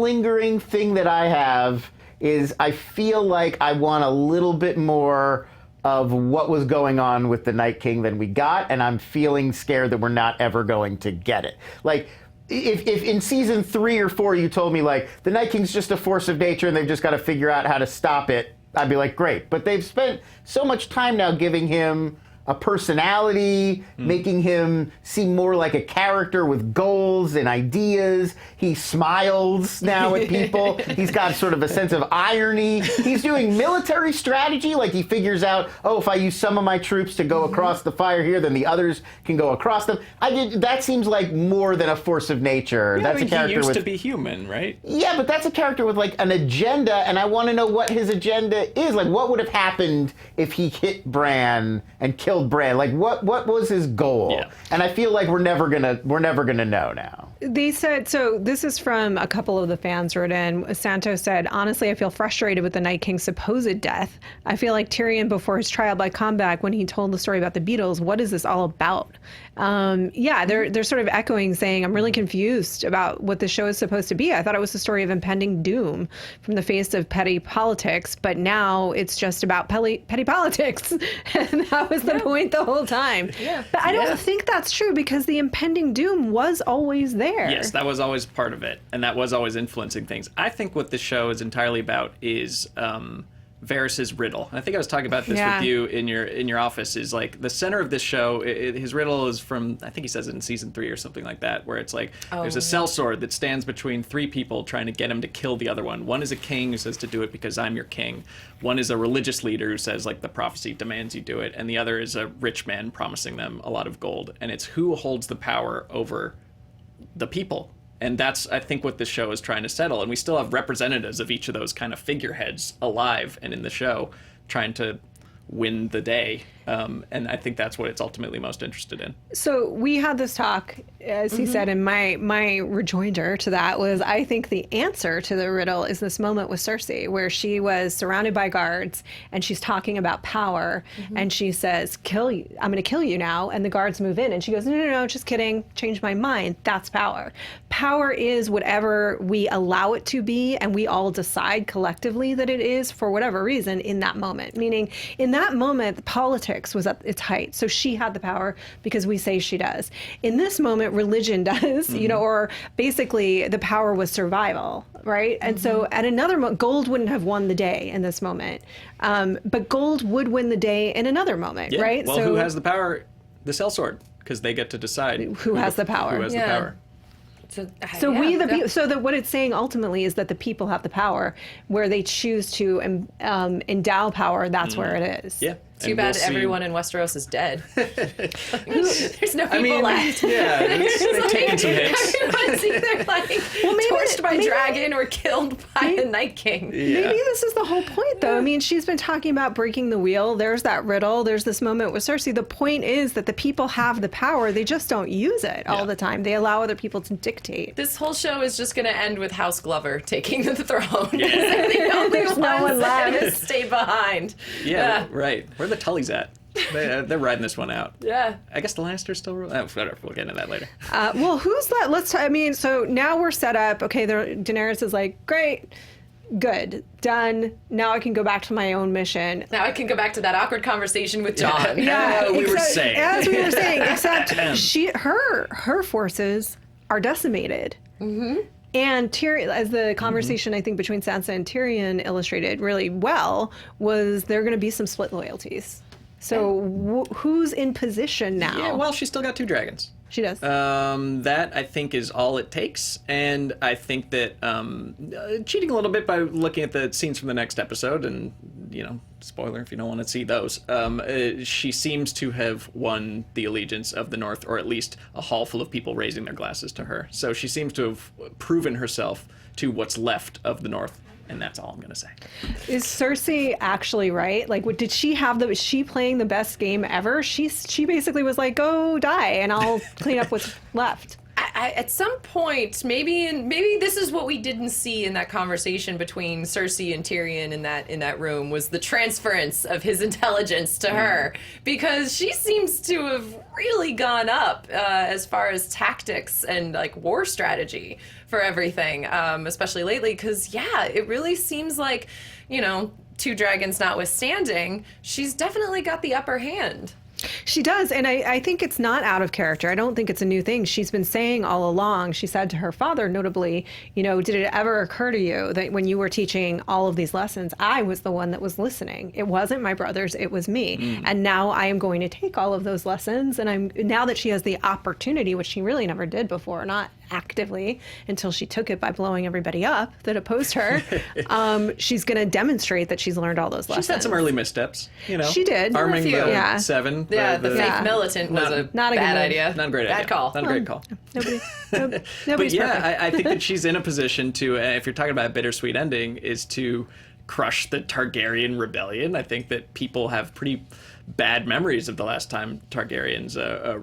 lingering thing that I have is I feel like I want a little bit more of what was going on with the Night King than we got, and I'm feeling scared that we're not ever going to get it. Like, if in season 3 or 4 you told me, like, the Night King's just a force of nature and they've just got to figure out how to stop it, I'd be like, great. But they've spent so much time now giving him a personality, making him seem more like a character with goals and ideas. He smiles now at people. He's got sort of a sense of irony. He's doing military strategy, like he figures out, if I use some of my troops to go across the fire here, then the others can go across them. That seems like more than a force of nature. Yeah, that's a character he used to be human, right? Yeah, but that's a character with like an agenda, and I want to know what his agenda is. Like, what would have happened if he hit Bran and killed Bran? Like, what was his goal? Yeah. And I feel like we're never gonna know now. They said, so this is from a couple of the fans wrote in. Santos said, honestly, I feel frustrated with the Night King's supposed death. I feel like Tyrion before his trial by combat when he told the story about the Beatles. What is this all about? They're sort of echoing, saying, I'm really confused about what the show is supposed to be. I thought it was a story of impending doom from the face of petty politics, but now it's just about petty politics. And that was the point the whole time. Yeah. But I don't think that's true because the impending doom was always there. Yes, that was always part of it, and that was always influencing things. I think what the show is entirely about is Varys's riddle. I think I was talking about this with you in your office. Is like the center of this show. His riddle is from, I think he says it in season 3 or something like that, where it's like there's a sellsword that stands between 3 people trying to get him to kill the other one. One is a king who says to do it because I'm your king. One is a religious leader who says like the prophecy demands you do it, and the other is a rich man promising them a lot of gold. And it's who holds the power over the people. And that's, I think, what this show is trying to settle. And we still have representatives of each of those kind of figureheads alive and in the show trying to win the day. And I think that's what it's ultimately most interested in. So we had this talk, as he said, and my rejoinder to that was, I think the answer to the riddle is this moment with Cersei, where she was surrounded by guards and she's talking about power, and she says, "Kill you! I'm going to kill you now." And the guards move in, and she goes, "No, just kidding. Changed my mind." That's power. Power is whatever we allow it to be, and we all decide collectively that it is for whatever reason in that moment. Meaning, in that moment, politics was at its height. So she had the power because we say she does. In this moment, religion does, or basically the power was survival, right? And so at another moment, gold wouldn't have won the day in this moment. But gold would win the day in another moment, right? Well, who has the power? The sellsword, because they get to decide who has the power. Who has the power. So that what it's saying ultimately is that the people have the power. Where they choose to endow power, that's where it is. Yeah. Too bad everyone in Westeros is dead. There's no people left. Yeah, they've taken some hits. Everyone's either torched by dragon or killed by the Night King. Yeah. Maybe this is the whole point, though. I mean, she's been talking about breaking the wheel. There's that riddle. There's this moment with Cersei. The point is that the people have the power. They just don't use it all the time. They allow other people to dictate. This whole show is just going to end with House Glover taking the throne. They're the only ones no one that left. are going to stay behind. Yeah, right. Where are the Tullys at? They're riding this one out. Yeah. I guess the Lannisters still rule. Whatever. We'll get into that later. Well, who's that? So now we're set up. Okay, Daenerys is like, great, good, done. Now I can go back to my own mission. Now I can go back to that awkward conversation with Jon. Yeah, As we were saying, except her forces are decimated. And Tyrion, as the conversation I think between Sansa and Tyrion illustrated really well, was there going to be some split loyalties. So who's in position now? Yeah, well, she's still got 2 dragons. She does. That, I think, is all it takes. And I think that cheating a little bit by looking at the scenes from the next episode, and, spoiler if you don't want to see those, she seems to have won the allegiance of the North, or at least a hall full of people raising their glasses to her. So she seems to have proven herself to what's left of the North. And that's all I'm going to say. Is Cersei actually right? Like, did she is she playing the best game ever? She basically was like, go die and I'll clean up what's left. At some point, maybe this is what we didn't see in that conversation between Cersei and Tyrion in that room, was the transference of his intelligence to her, because she seems to have really gone up as far as tactics and like war strategy for everything, especially lately. Because it really seems like, 2 dragons notwithstanding, she's definitely got the upper hand. She does, and I think it's not out of character. I don't think it's a new thing. She's been saying all along, she said to her father, notably, did it ever occur to you that when you were teaching all of these lessons, I was the one that was listening? It wasn't my brothers, it was me. And now I am going to take all of those lessons, and now that she has the opportunity, which she really never did before, not actively until she took it by blowing everybody up that opposed her, she's going to demonstrate that she's learned all those lessons. She's had some early missteps, She did. Arming the 7. Yeah, the fake militant was a bad idea. Not a great idea. Bad call. Not a great call. Nobody's But perfect. I think that she's in a position to, if you're talking about a bittersweet ending, is to crush the Targaryen rebellion. I think that people have pretty bad memories of the last time Targaryens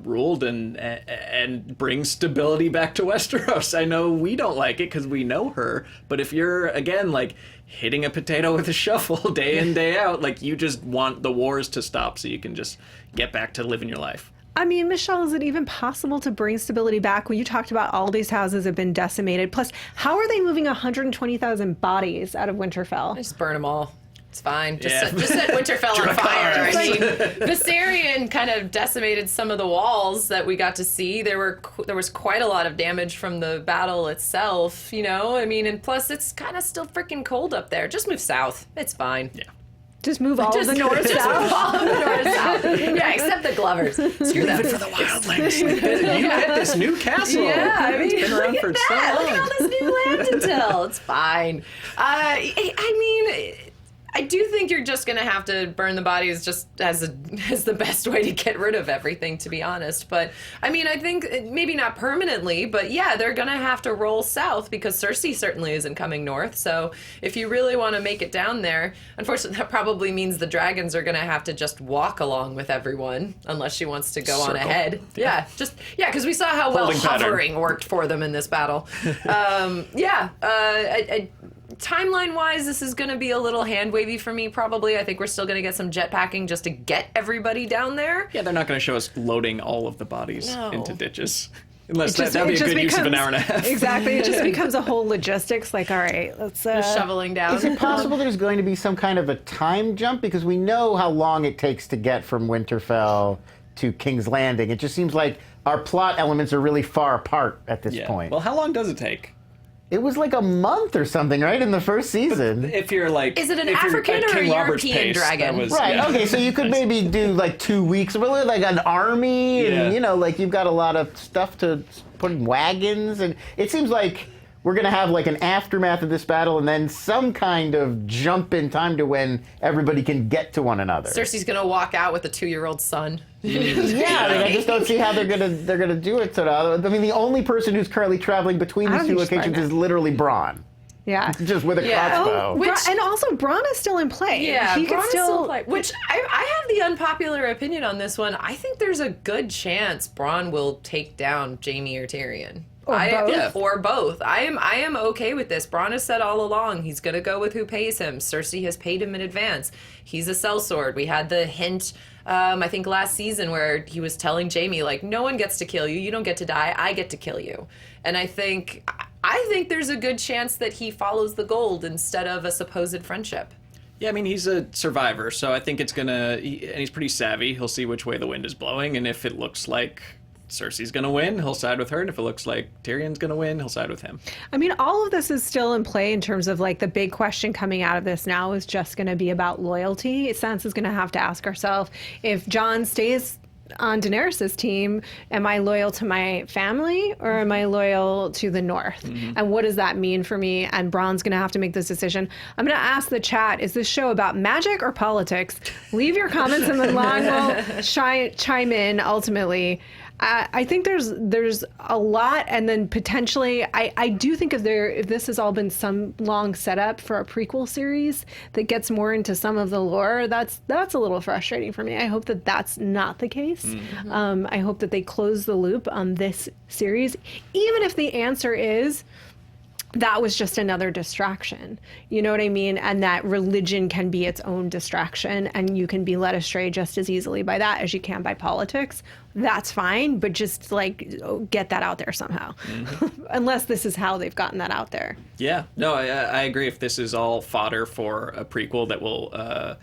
ruled and bring stability back to Westeros. I know we don't like it because we know her, but if you're, again, like, hitting a potato with a shovel day in, day out, like, you just want the wars to stop so you can just get back to living your life. I mean, Michele, is it even possible to bring stability back when you talked about all these houses have been decimated? Plus, how are they moving 120,000 bodies out of Winterfell? Just burn them all. It's fine. Just Yeah. set Winterfell on fire. Dracarys. I mean, Viserion kind of decimated some of the walls that we got to see. There was quite a lot of damage from the battle itself, you know? I mean, and plus it's kind of still freaking cold up there. Just move south. It's fine. Yeah. Just move all of the north Just south. move all of the north south. Yeah, except the Glovers. Screw them. For the wildlings. You get this new castle. Yeah, I mean, it's been around look for at so that. long. Look at all this new land to tell. It's fine. I mean, I do think you're just gonna have to burn the bodies just as the best way to get rid of everything, to be honest. But I mean, I think maybe not permanently, but yeah, they're gonna have to roll south because Cersei certainly isn't coming north. So if you really want to make it down there, unfortunately, that probably means the dragons are gonna have to just walk along with everyone unless she wants to go on Circle. ahead. Yeah, because we saw how well Holding pattern. hovering worked for them in this battle. Timeline-wise, this is going to be a little hand-wavy for me, probably. I think we're still going to get some jetpacking just to get everybody down there. Yeah, they're not going to show us loading all of the bodies No. into ditches. Unless It that'd be a just good use of an becomes- hour and a half. Exactly. It just becomes a whole logistics. Like, all right, let's... Just shoveling down. Is it possible there's going to be some kind of a time jump? Because we know how long it takes to get from Winterfell to King's Landing. It just seems like our plot elements are really far apart at this Yeah. point. Well, how long does it take? It was like a month or something, right, in the first season? If you're like... Is it an if you're African at or a King Robert's European pace, dragon? that was- Right, yeah. okay, so you could maybe do like 2 weeks, really like an army, and Yeah. you know, like you've got a lot of stuff to put in wagons, and it seems like we're going to have like an aftermath of this battle and then some kind of jump in time to when everybody can get to one another. Cersei's going to walk out with a 2-year-old son. Yeah, I mean, I just don't see how they're gonna do it. I mean, the only person who's currently traveling between I these don't two think she's locations pregnant. is literally Bronn, Yeah. just with a Yeah. crossbow. Which- and also, Bronn is still in play. Yeah, he could Bronn is still... play. Which I have the unpopular opinion on this one. I think there's a good chance Bronn will take down Jaime or Tyrion. Or both. Or both. I am okay with this. Bronn has said all along he's gonna go with who pays him. Cersei has paid him in advance. He's a sellsword. We had the hint, I think last season, where he was telling Jaime, like, no one gets to kill you. You don't get to die. I get to kill you. And I think there's a good chance that he follows the gold instead of a supposed friendship. Yeah, I mean, he's a survivor, so I think it's and he's pretty savvy. He'll see which way the wind is blowing, and if it looks like Cersei's gonna win, he'll side with her, and if it looks like Tyrion's gonna win, he'll side with him. I mean, all of this is still in play in terms of like the big question coming out of this now is just going to be about loyalty. Sansa's going to have to ask herself, if Jon stays on Daenerys' team, am I loyal to my family or am I loyal to the North? And what does that mean for me? And Bronn's going to have to make this decision. I'm going to ask the chat, is this show about magic or politics? Leave your comments and then Long will chime in ultimately. I think there's a lot, and then potentially, I do think if this has all been some long setup for a prequel series that gets more into some of the lore, that's a little frustrating for me. I hope that that's not the case. I hope that they close the loop on this series, even if the answer is that was just another distraction. You know what I mean? And that religion can be its own distraction, and you can be led astray just as easily by that as you can by politics. That's fine, but just like get that out there somehow. Unless this is how they've gotten that out there. Yeah, no, I agree. If this is all fodder for a prequel that will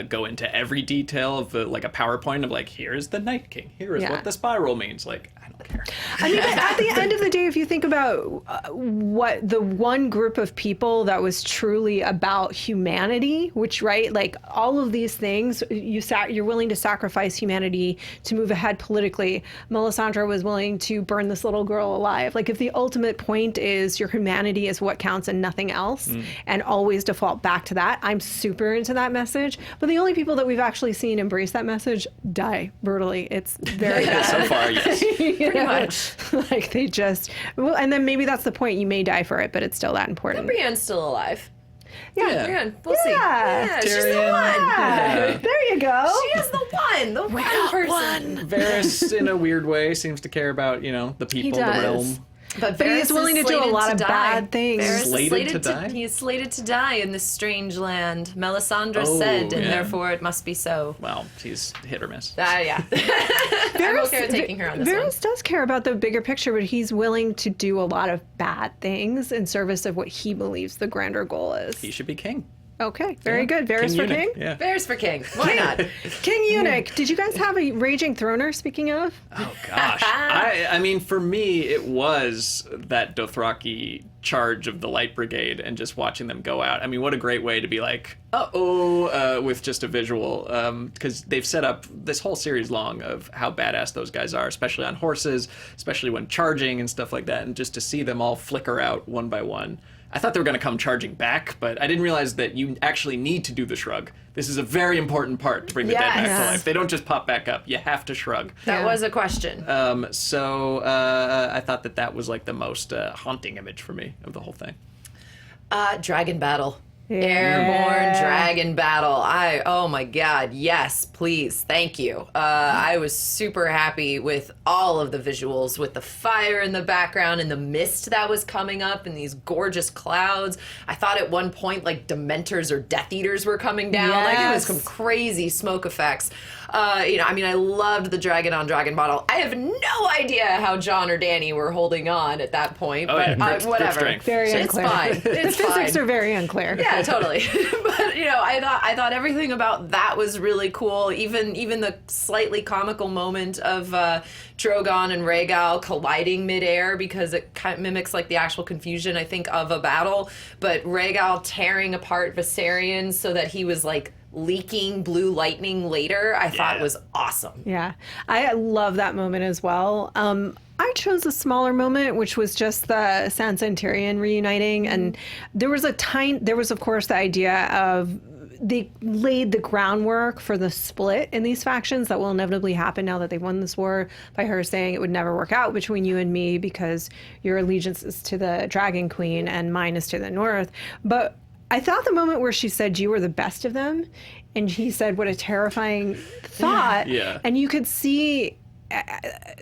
go into every detail of like a PowerPoint of like, here is the Night King, here is what the spiral means. Like, I don't care. I mean, at the end of the day, if you think about what the one group of people that was truly about humanity, which, right, like all of these things, you're willing to sacrifice humanity to move ahead politically. Melisandre was willing to burn this little girl alive. Like, if the ultimate point is your humanity is what counts and nothing else, and always default back to that, I'm super into that message. But the only people that we've actually seen embrace that message die brutally. It's very bad. So far, yes. Pretty much. Like they just, well, and then maybe that's the point. You may die for it, but it's still that important. Brienne's still alive. Yeah. Brienne, we'll see. Yeah. Yeah, she's the Tyrion. one. Yeah. There you go. She is the the one person. Varys, in a weird way, seems to care about, the people, the does. realm. But he's willing to do a lot of bad things. Varys is Slated to die? He is slated to die in this strange land. Melisandre Oh, said, and yeah. therefore it must be so. Well, she's hit or miss. Yeah. I'm okay with taking her on this Varys does care about the bigger picture, but he's willing to do a lot of bad things in service of what he believes the grander goal is. He should be king. Okay, very good. Varys for king? eunuch, Yeah. one. Varys for king. Why not? King Eunuch. Did you guys have a raging throner, speaking of? Oh gosh. I mean, for me, it was that Dothraki charge of the Light Brigade and just watching them go out. I mean, what a great way to be like, with just a visual, because they've set up this whole series long of how badass those guys are, especially on horses, especially when charging and stuff like that, and just to see them all flicker out one by one. I thought they were going to come charging back, but I didn't realize that you actually need to do the shrug. This is a very important part to bring the dead back to life. They don't just pop back up. You have to shrug. That was a question. So I thought that was like the most haunting image for me of the whole thing. Dragon battle. Airborne dragon battle. Oh my god, yes, please, thank you. I was super happy with all of the visuals, with the fire in the background and the mist that was coming up and these gorgeous clouds. I thought at one point like Dementors or Death Eaters were coming down. Like it was some crazy smoke effects. I loved the dragon on dragon battle. I have no idea how Jon or Dany were holding on at that point, but whatever. Strength. Very It's unclear. fine. It's the physics fine. are very unclear. Yeah, totally. But I thought everything about that was really cool. Even the slightly comical moment of Drogon and Rhaegal colliding midair, because it kind of mimics like the actual confusion, I think, of a battle. But Rhaegal tearing apart Viserion so that he was like leaking blue lightning later, I thought was awesome. Yeah, I love that moment as well. I chose a smaller moment, which was just the Sansa and Tyrion reuniting, and there was of course the idea of they laid the groundwork for the split in these factions that will inevitably happen now that they've won this war, by her saying it would never work out between you and me because your allegiance is to the Dragon Queen and mine is to the North. But I thought the moment where she said you were the best of them, and he said what a terrifying thought. Yeah. And you could see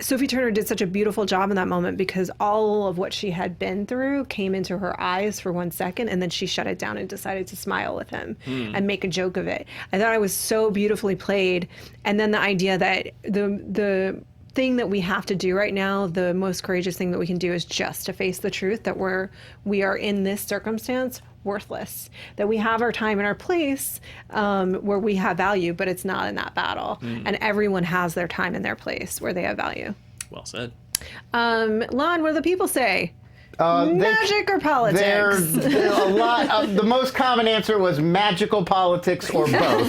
Sophie Turner did such a beautiful job in that moment, because all of what she had been through came into her eyes for 1 second, and then she shut it down and decided to smile with him and make a joke of it. I thought it was so beautifully played. And then the idea that the thing that we have to do right now, the most courageous thing that we can do, is just to face the truth that we are in this circumstance worthless, that we have our time and our place where we have value, but it's not in that battle. And everyone has their time and their place where they have value. Well said. Lon, what do the people say? Magic or politics? There's a lot. The most common answer was magical politics or both.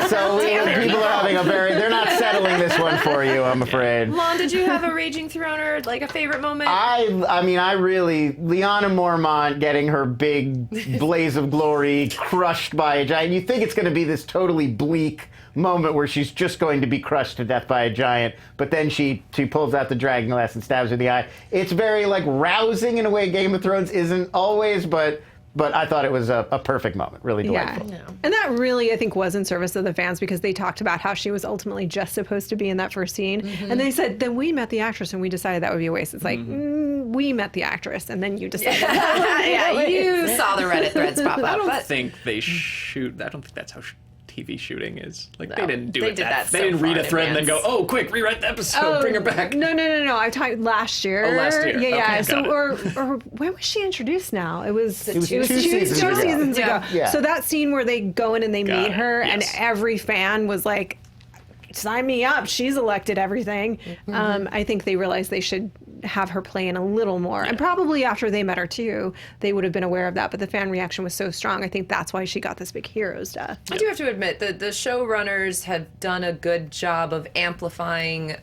So people are having they're not settling this one for you, I'm afraid. Lon, did you have a raging throner, like a favorite moment? I really, Lyanna Mormont getting her big blaze of glory crushed by a giant. You think it's going to be this totally bleak moment where she's just going to be crushed to death by a giant, but then she pulls out the dragon glass and stabs her in the eye. It's very like rousing in a way Game of Thrones isn't always, but I thought it was a perfect moment, really delightful. Yeah. And that really, I think, was in service of the fans, because they talked about how she was ultimately just supposed to be in that first scene. And they said, then we met the actress and we decided that would be a waste. It's like, we met the actress and then you decided that would be a waste. You saw the Reddit threads pop up. I don't but think they shoot. I don't think that's how TV shooting is. Like, No, they didn't do they it did that. that They so didn't read far a in thread and then go, advance. oh, quick, rewrite the episode, bring her back. No. I talked last year. Oh, last year. Yeah. Okay, So, got it. or when was she introduced now? It was two seasons two ago. seasons ago. Yeah. Yeah. So that scene where they go in and they Got meet it. her, and Yes. every fan was like, sign me up. She's elected everything. I think they realized they should have her play in a little more. And probably after they met her too, they would have been aware of that. But the fan reaction was so strong. I think that's why she got this big hero's death. I do have to admit that the showrunners have done a good job of amplifying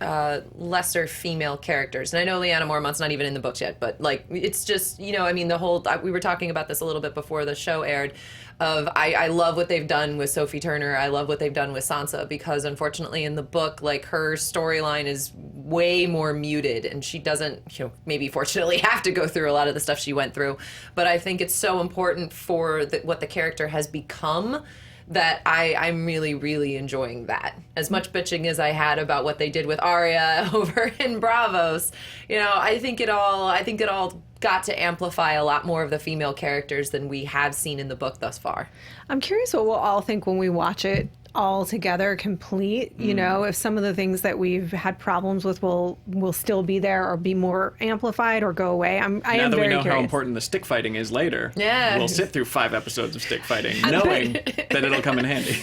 lesser female characters. And I know Lyanna Mormont's not even in the books yet, but like it's just, the whole, we were talking about this a little bit before the show aired, of I love what they've done with Sophie Turner. I love what they've done with Sansa, because unfortunately in the book, like, her storyline is way more muted, and she doesn't, maybe fortunately have to go through a lot of the stuff she went through. But I think it's so important for what the character has become, that I'm really, really enjoying that. As much bitching as I had about what they did with Arya over in Bravos, I think it all got to amplify a lot more of the female characters than we have seen in the book thus far. I'm curious what we'll all think when we watch it all together complete, if some of the things that we've had problems with will still be there or be more amplified or go away. I am very Now that we know curious. how important the stick fighting is later, Yeah. we'll sit through 5 episodes of stick fighting knowing that it'll come in handy.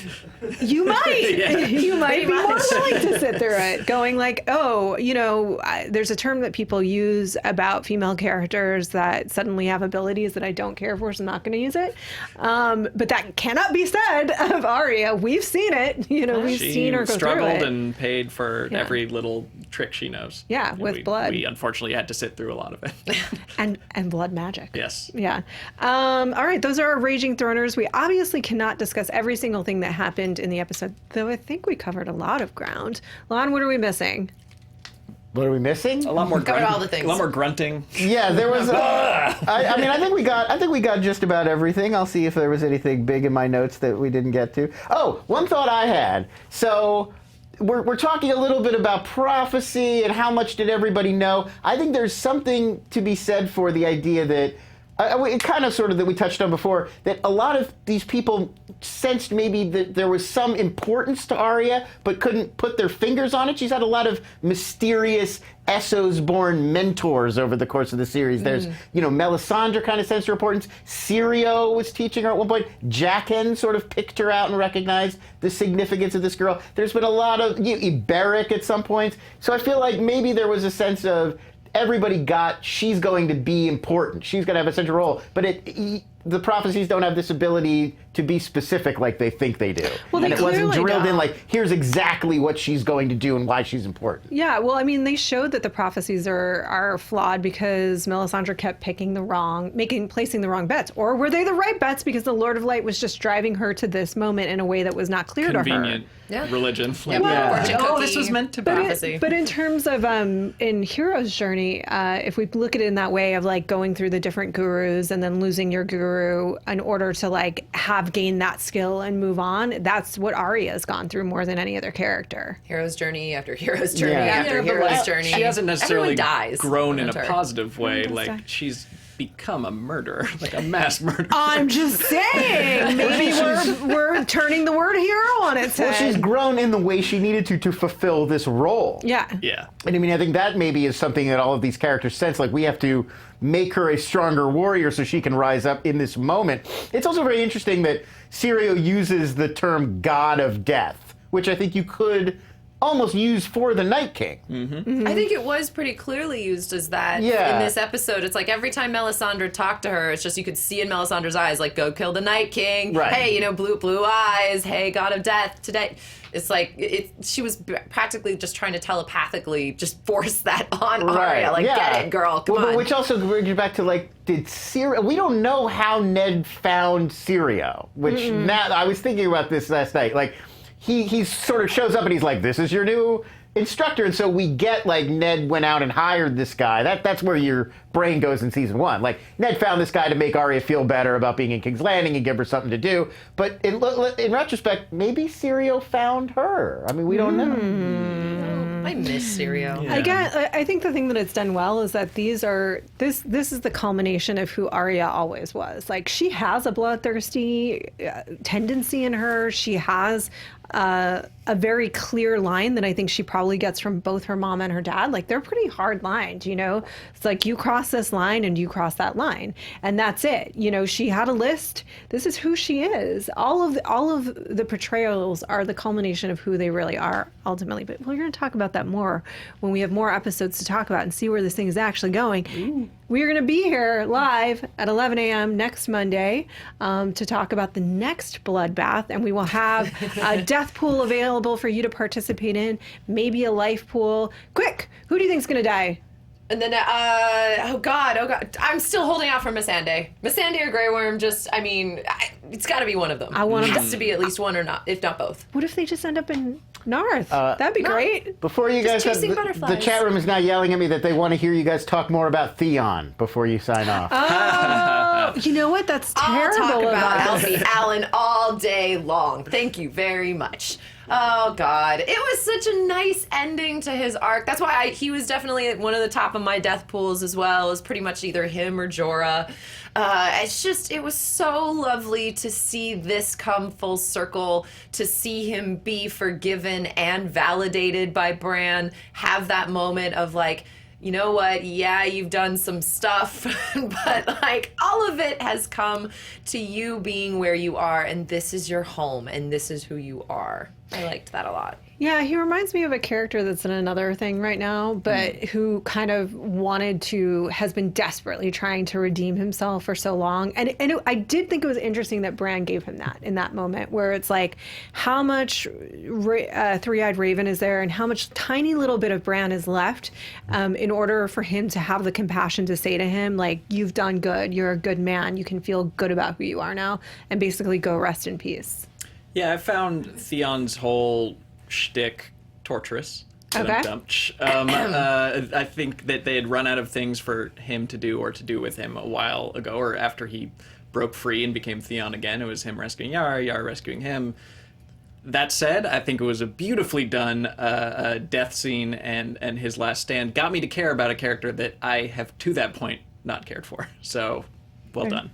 You might. Yeah. You might be more much. willing to sit through it, going like, there's a term that people use about female characters that suddenly have abilities that I don't care for, so I'm not going to use it. But that cannot be said of Arya. We've seen it. We've seen her go struggled through it. and paid for every little trick she knows. Yeah, And with blood. We unfortunately had to sit through a lot of it. And blood magic. Yes. Yeah. All right. Those are our Raging Throners. We obviously cannot discuss every single thing that happened in the episode, though I think we covered a lot of ground. Lon, what are we missing? What are we missing? A lot more Covered all the things. A lot more grunting. Yeah, there was. I think we got just about everything. I'll see if there was anything big in my notes that we didn't get to. Oh, one thought I had. So we're talking a little bit about prophecy and how much did everybody know. I think there's something to be said for the idea that. It kind of sort of that we touched on before, that a lot of these people sensed maybe that there was some importance to Arya, but couldn't put their fingers on it. She's had a lot of mysterious Essos-born mentors over the course of the series. There's, Melisandre kind of sensed her importance. Syrio was teaching her at one point. Jaqen sort of picked her out and recognized the significance of this girl. There's been a lot of, Iberic at some points. So I feel like maybe there was a sense of, everybody got, she's going to be important. She's going to have a central role. But the prophecies don't have this ability to be specific like they think they do. Well, and they it wasn't clearly drilled in don't. like, here's exactly what she's going to do and why she's important. Yeah, well, I mean, they showed that the prophecies are flawed because Melisandre kept placing the wrong bets. Or were they the right bets because the Lord of Light was just driving her to this moment in a way that was not clear Convenient to her? religion. Yeah, Yeah. fortune Oh, cookie this was meant to be. prophecy. But in terms of in Hero's Journey, if we look at it in that way of like going through the different gurus and then losing your guru in order to like have gained that skill and move on, that's what Arya's gone through more than any other character. Hero's journey after hero's journey Yeah. after Yeah, but hero's journey. She hasn't necessarily Everyone dies grown in a around her. positive way. does Like, die. she's become a murderer, like a mass murderer. I'm just saying, maybe we're turning the word hero on its head. Well, she's grown in the way she needed to fulfill this role. Yeah. Yeah. And I mean, I think that maybe is something that all of these characters sense. Like, we have to make her a stronger warrior so she can rise up in this moment. It's also very interesting that Syrio uses the term God of Death, which I think you could almost use for the Night King. I think it was pretty clearly used as that Yeah. in this episode. It's like every time Melisandre talked to her, it's just you could see in Melisandre's eyes, like, go kill the Night King. Right. Hey, blue eyes. Hey, God of Death today. It's like she was practically just trying to telepathically just force that on Arya. Like, get it, girl. Come But on. which also brings you back to, like, did Syrio... We don't know how Ned found Syrio, which now... I was thinking about this last night. Like, he sort of shows up and he's like, this is your new instructor. And so we get, like, Ned went out and hired this guy. That's where your brain goes in season 1. Like, Ned found this guy to make Arya feel better about being in King's Landing and give her something to do. But in retrospect, maybe Syrio found her. I mean, we don't know. I miss Syrio. Yeah. I think the thing that it's done well is that this is the culmination of who Arya always was. Like, she has a bloodthirsty tendency in her. She has a very clear line that I think she probably gets from both her mom and her dad. Like, they're pretty hard lines, It's like, you cross this line and you cross that line, and that's it. She had a list. This is who she is. All of the portrayals are the culmination of who they really are ultimately. But we're going to talk about that more when we have more episodes to talk about and see where this thing is actually going. Ooh. We're going to be here live at 11 a.m. next Monday to talk about the next bloodbath, and we will have a death pool available for you to participate in, maybe a life pool. Quick, who do you think's going to die? And then, oh God, I'm still holding out for Missandei. Missandei or Grey Worm, it's got to be one of them. I want it them has to be at least one or not, if not both. What if they just end up in Narth? That'd be great. Before you guys... chasing the butterflies. chat room is now yelling at me that they want to hear you guys talk more about Theon before you sign off. Oh, You know what? That's I'll terrible. talk of about us. Elsie Allen all day long. Thank you very much. Oh God, it was such a nice ending to his arc. That's why he was definitely at one of the top of my death pools as well. It was pretty much either him or Jorah. It was so lovely to see this come full circle, to see him be forgiven and validated by Bran, have that moment of like, you know what, yeah, you've done some stuff, but like all of it has come to you being where you are, and this is your home, and this is who you are. I liked that a lot. Yeah, he reminds me of a character that's in another thing right now, but who kind of has been desperately trying to redeem himself for so long. And I did think it was interesting that Bran gave him that in that moment, where it's like, how much Three-Eyed Raven is there and how much tiny little bit of Bran is left in order for him to have the compassion to say to him, like, you've done good, you're a good man, you can feel good about who you are now, and basically go rest in peace. Yeah, I found Theon's whole shtick torturous. Okay. I think that they had run out of things for him to do or to do with him a while ago, or after he broke free and became Theon again. It was him rescuing Yara, Yara rescuing him. That said, I think it was a beautifully done death scene, and his last stand got me to care about a character that I have, to that point, not cared for. So, well done.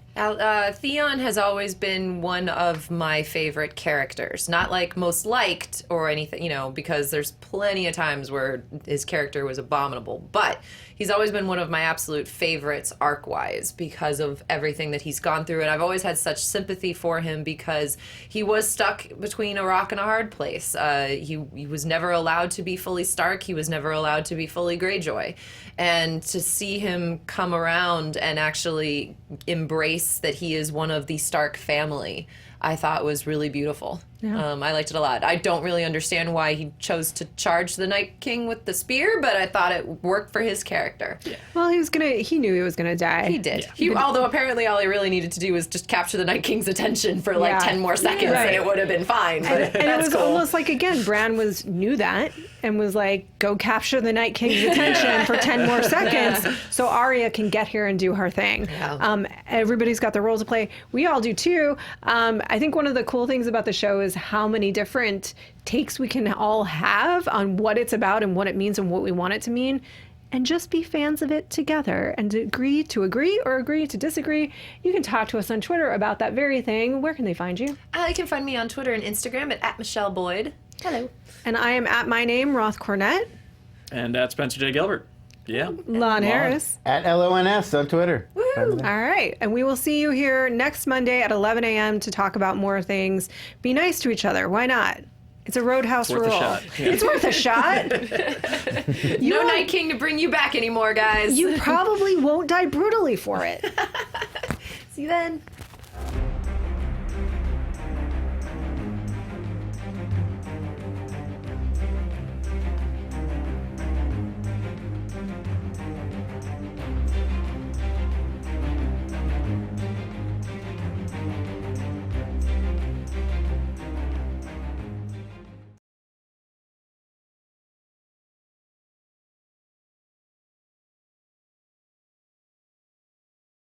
Theon has always been one of my favorite characters. Not like most liked or anything, because there's plenty of times where his character was abominable. But he's always been one of my absolute favorites arc-wise because of everything that he's gone through. And I've always had such sympathy for him because he was stuck between a rock and a hard place. He was never allowed to be fully Stark. He was never allowed to be fully Greyjoy. And to see him come around and actually embrace that he is one of the Stark family, I thought was really beautiful. Yeah. I liked it a lot. I don't really understand why he chose to charge the Night King with the spear, but I thought it worked for his character. Yeah. Well, he knew he was gonna die. He did. Yeah. Although apparently all he really needed to do was just capture the Night King's attention for 10 more seconds, and it would have been fine. But and it was cool. Almost like, again, Bran knew that and was like, go capture the Night King's attention for 10 more seconds so Arya can get here and do her thing. Yeah. Everybody's got their roles to play. We all do too. I think one of the cool things about the show is how many different takes we can all have on what it's about and what it means and what we want it to mean, and just be fans of it together and agree to agree or agree to disagree. You can talk to us on Twitter about that very thing. Where can they find you? You can find me on Twitter and Instagram at Michele Boyd. Hello. And I am at my name, Roth Cornet. And at Spencer J. Gilbert. Yeah. Lon Harris. At LONS on Twitter. All right. And we will see you here next Monday at 11 a.m. to talk about more things. Be nice to each other. Why not? It's a Roadhouse rule. It's worth a shot. Yeah. It's worth a shot. No Night King to bring you back anymore, guys. You probably won't die brutally for it. See you then.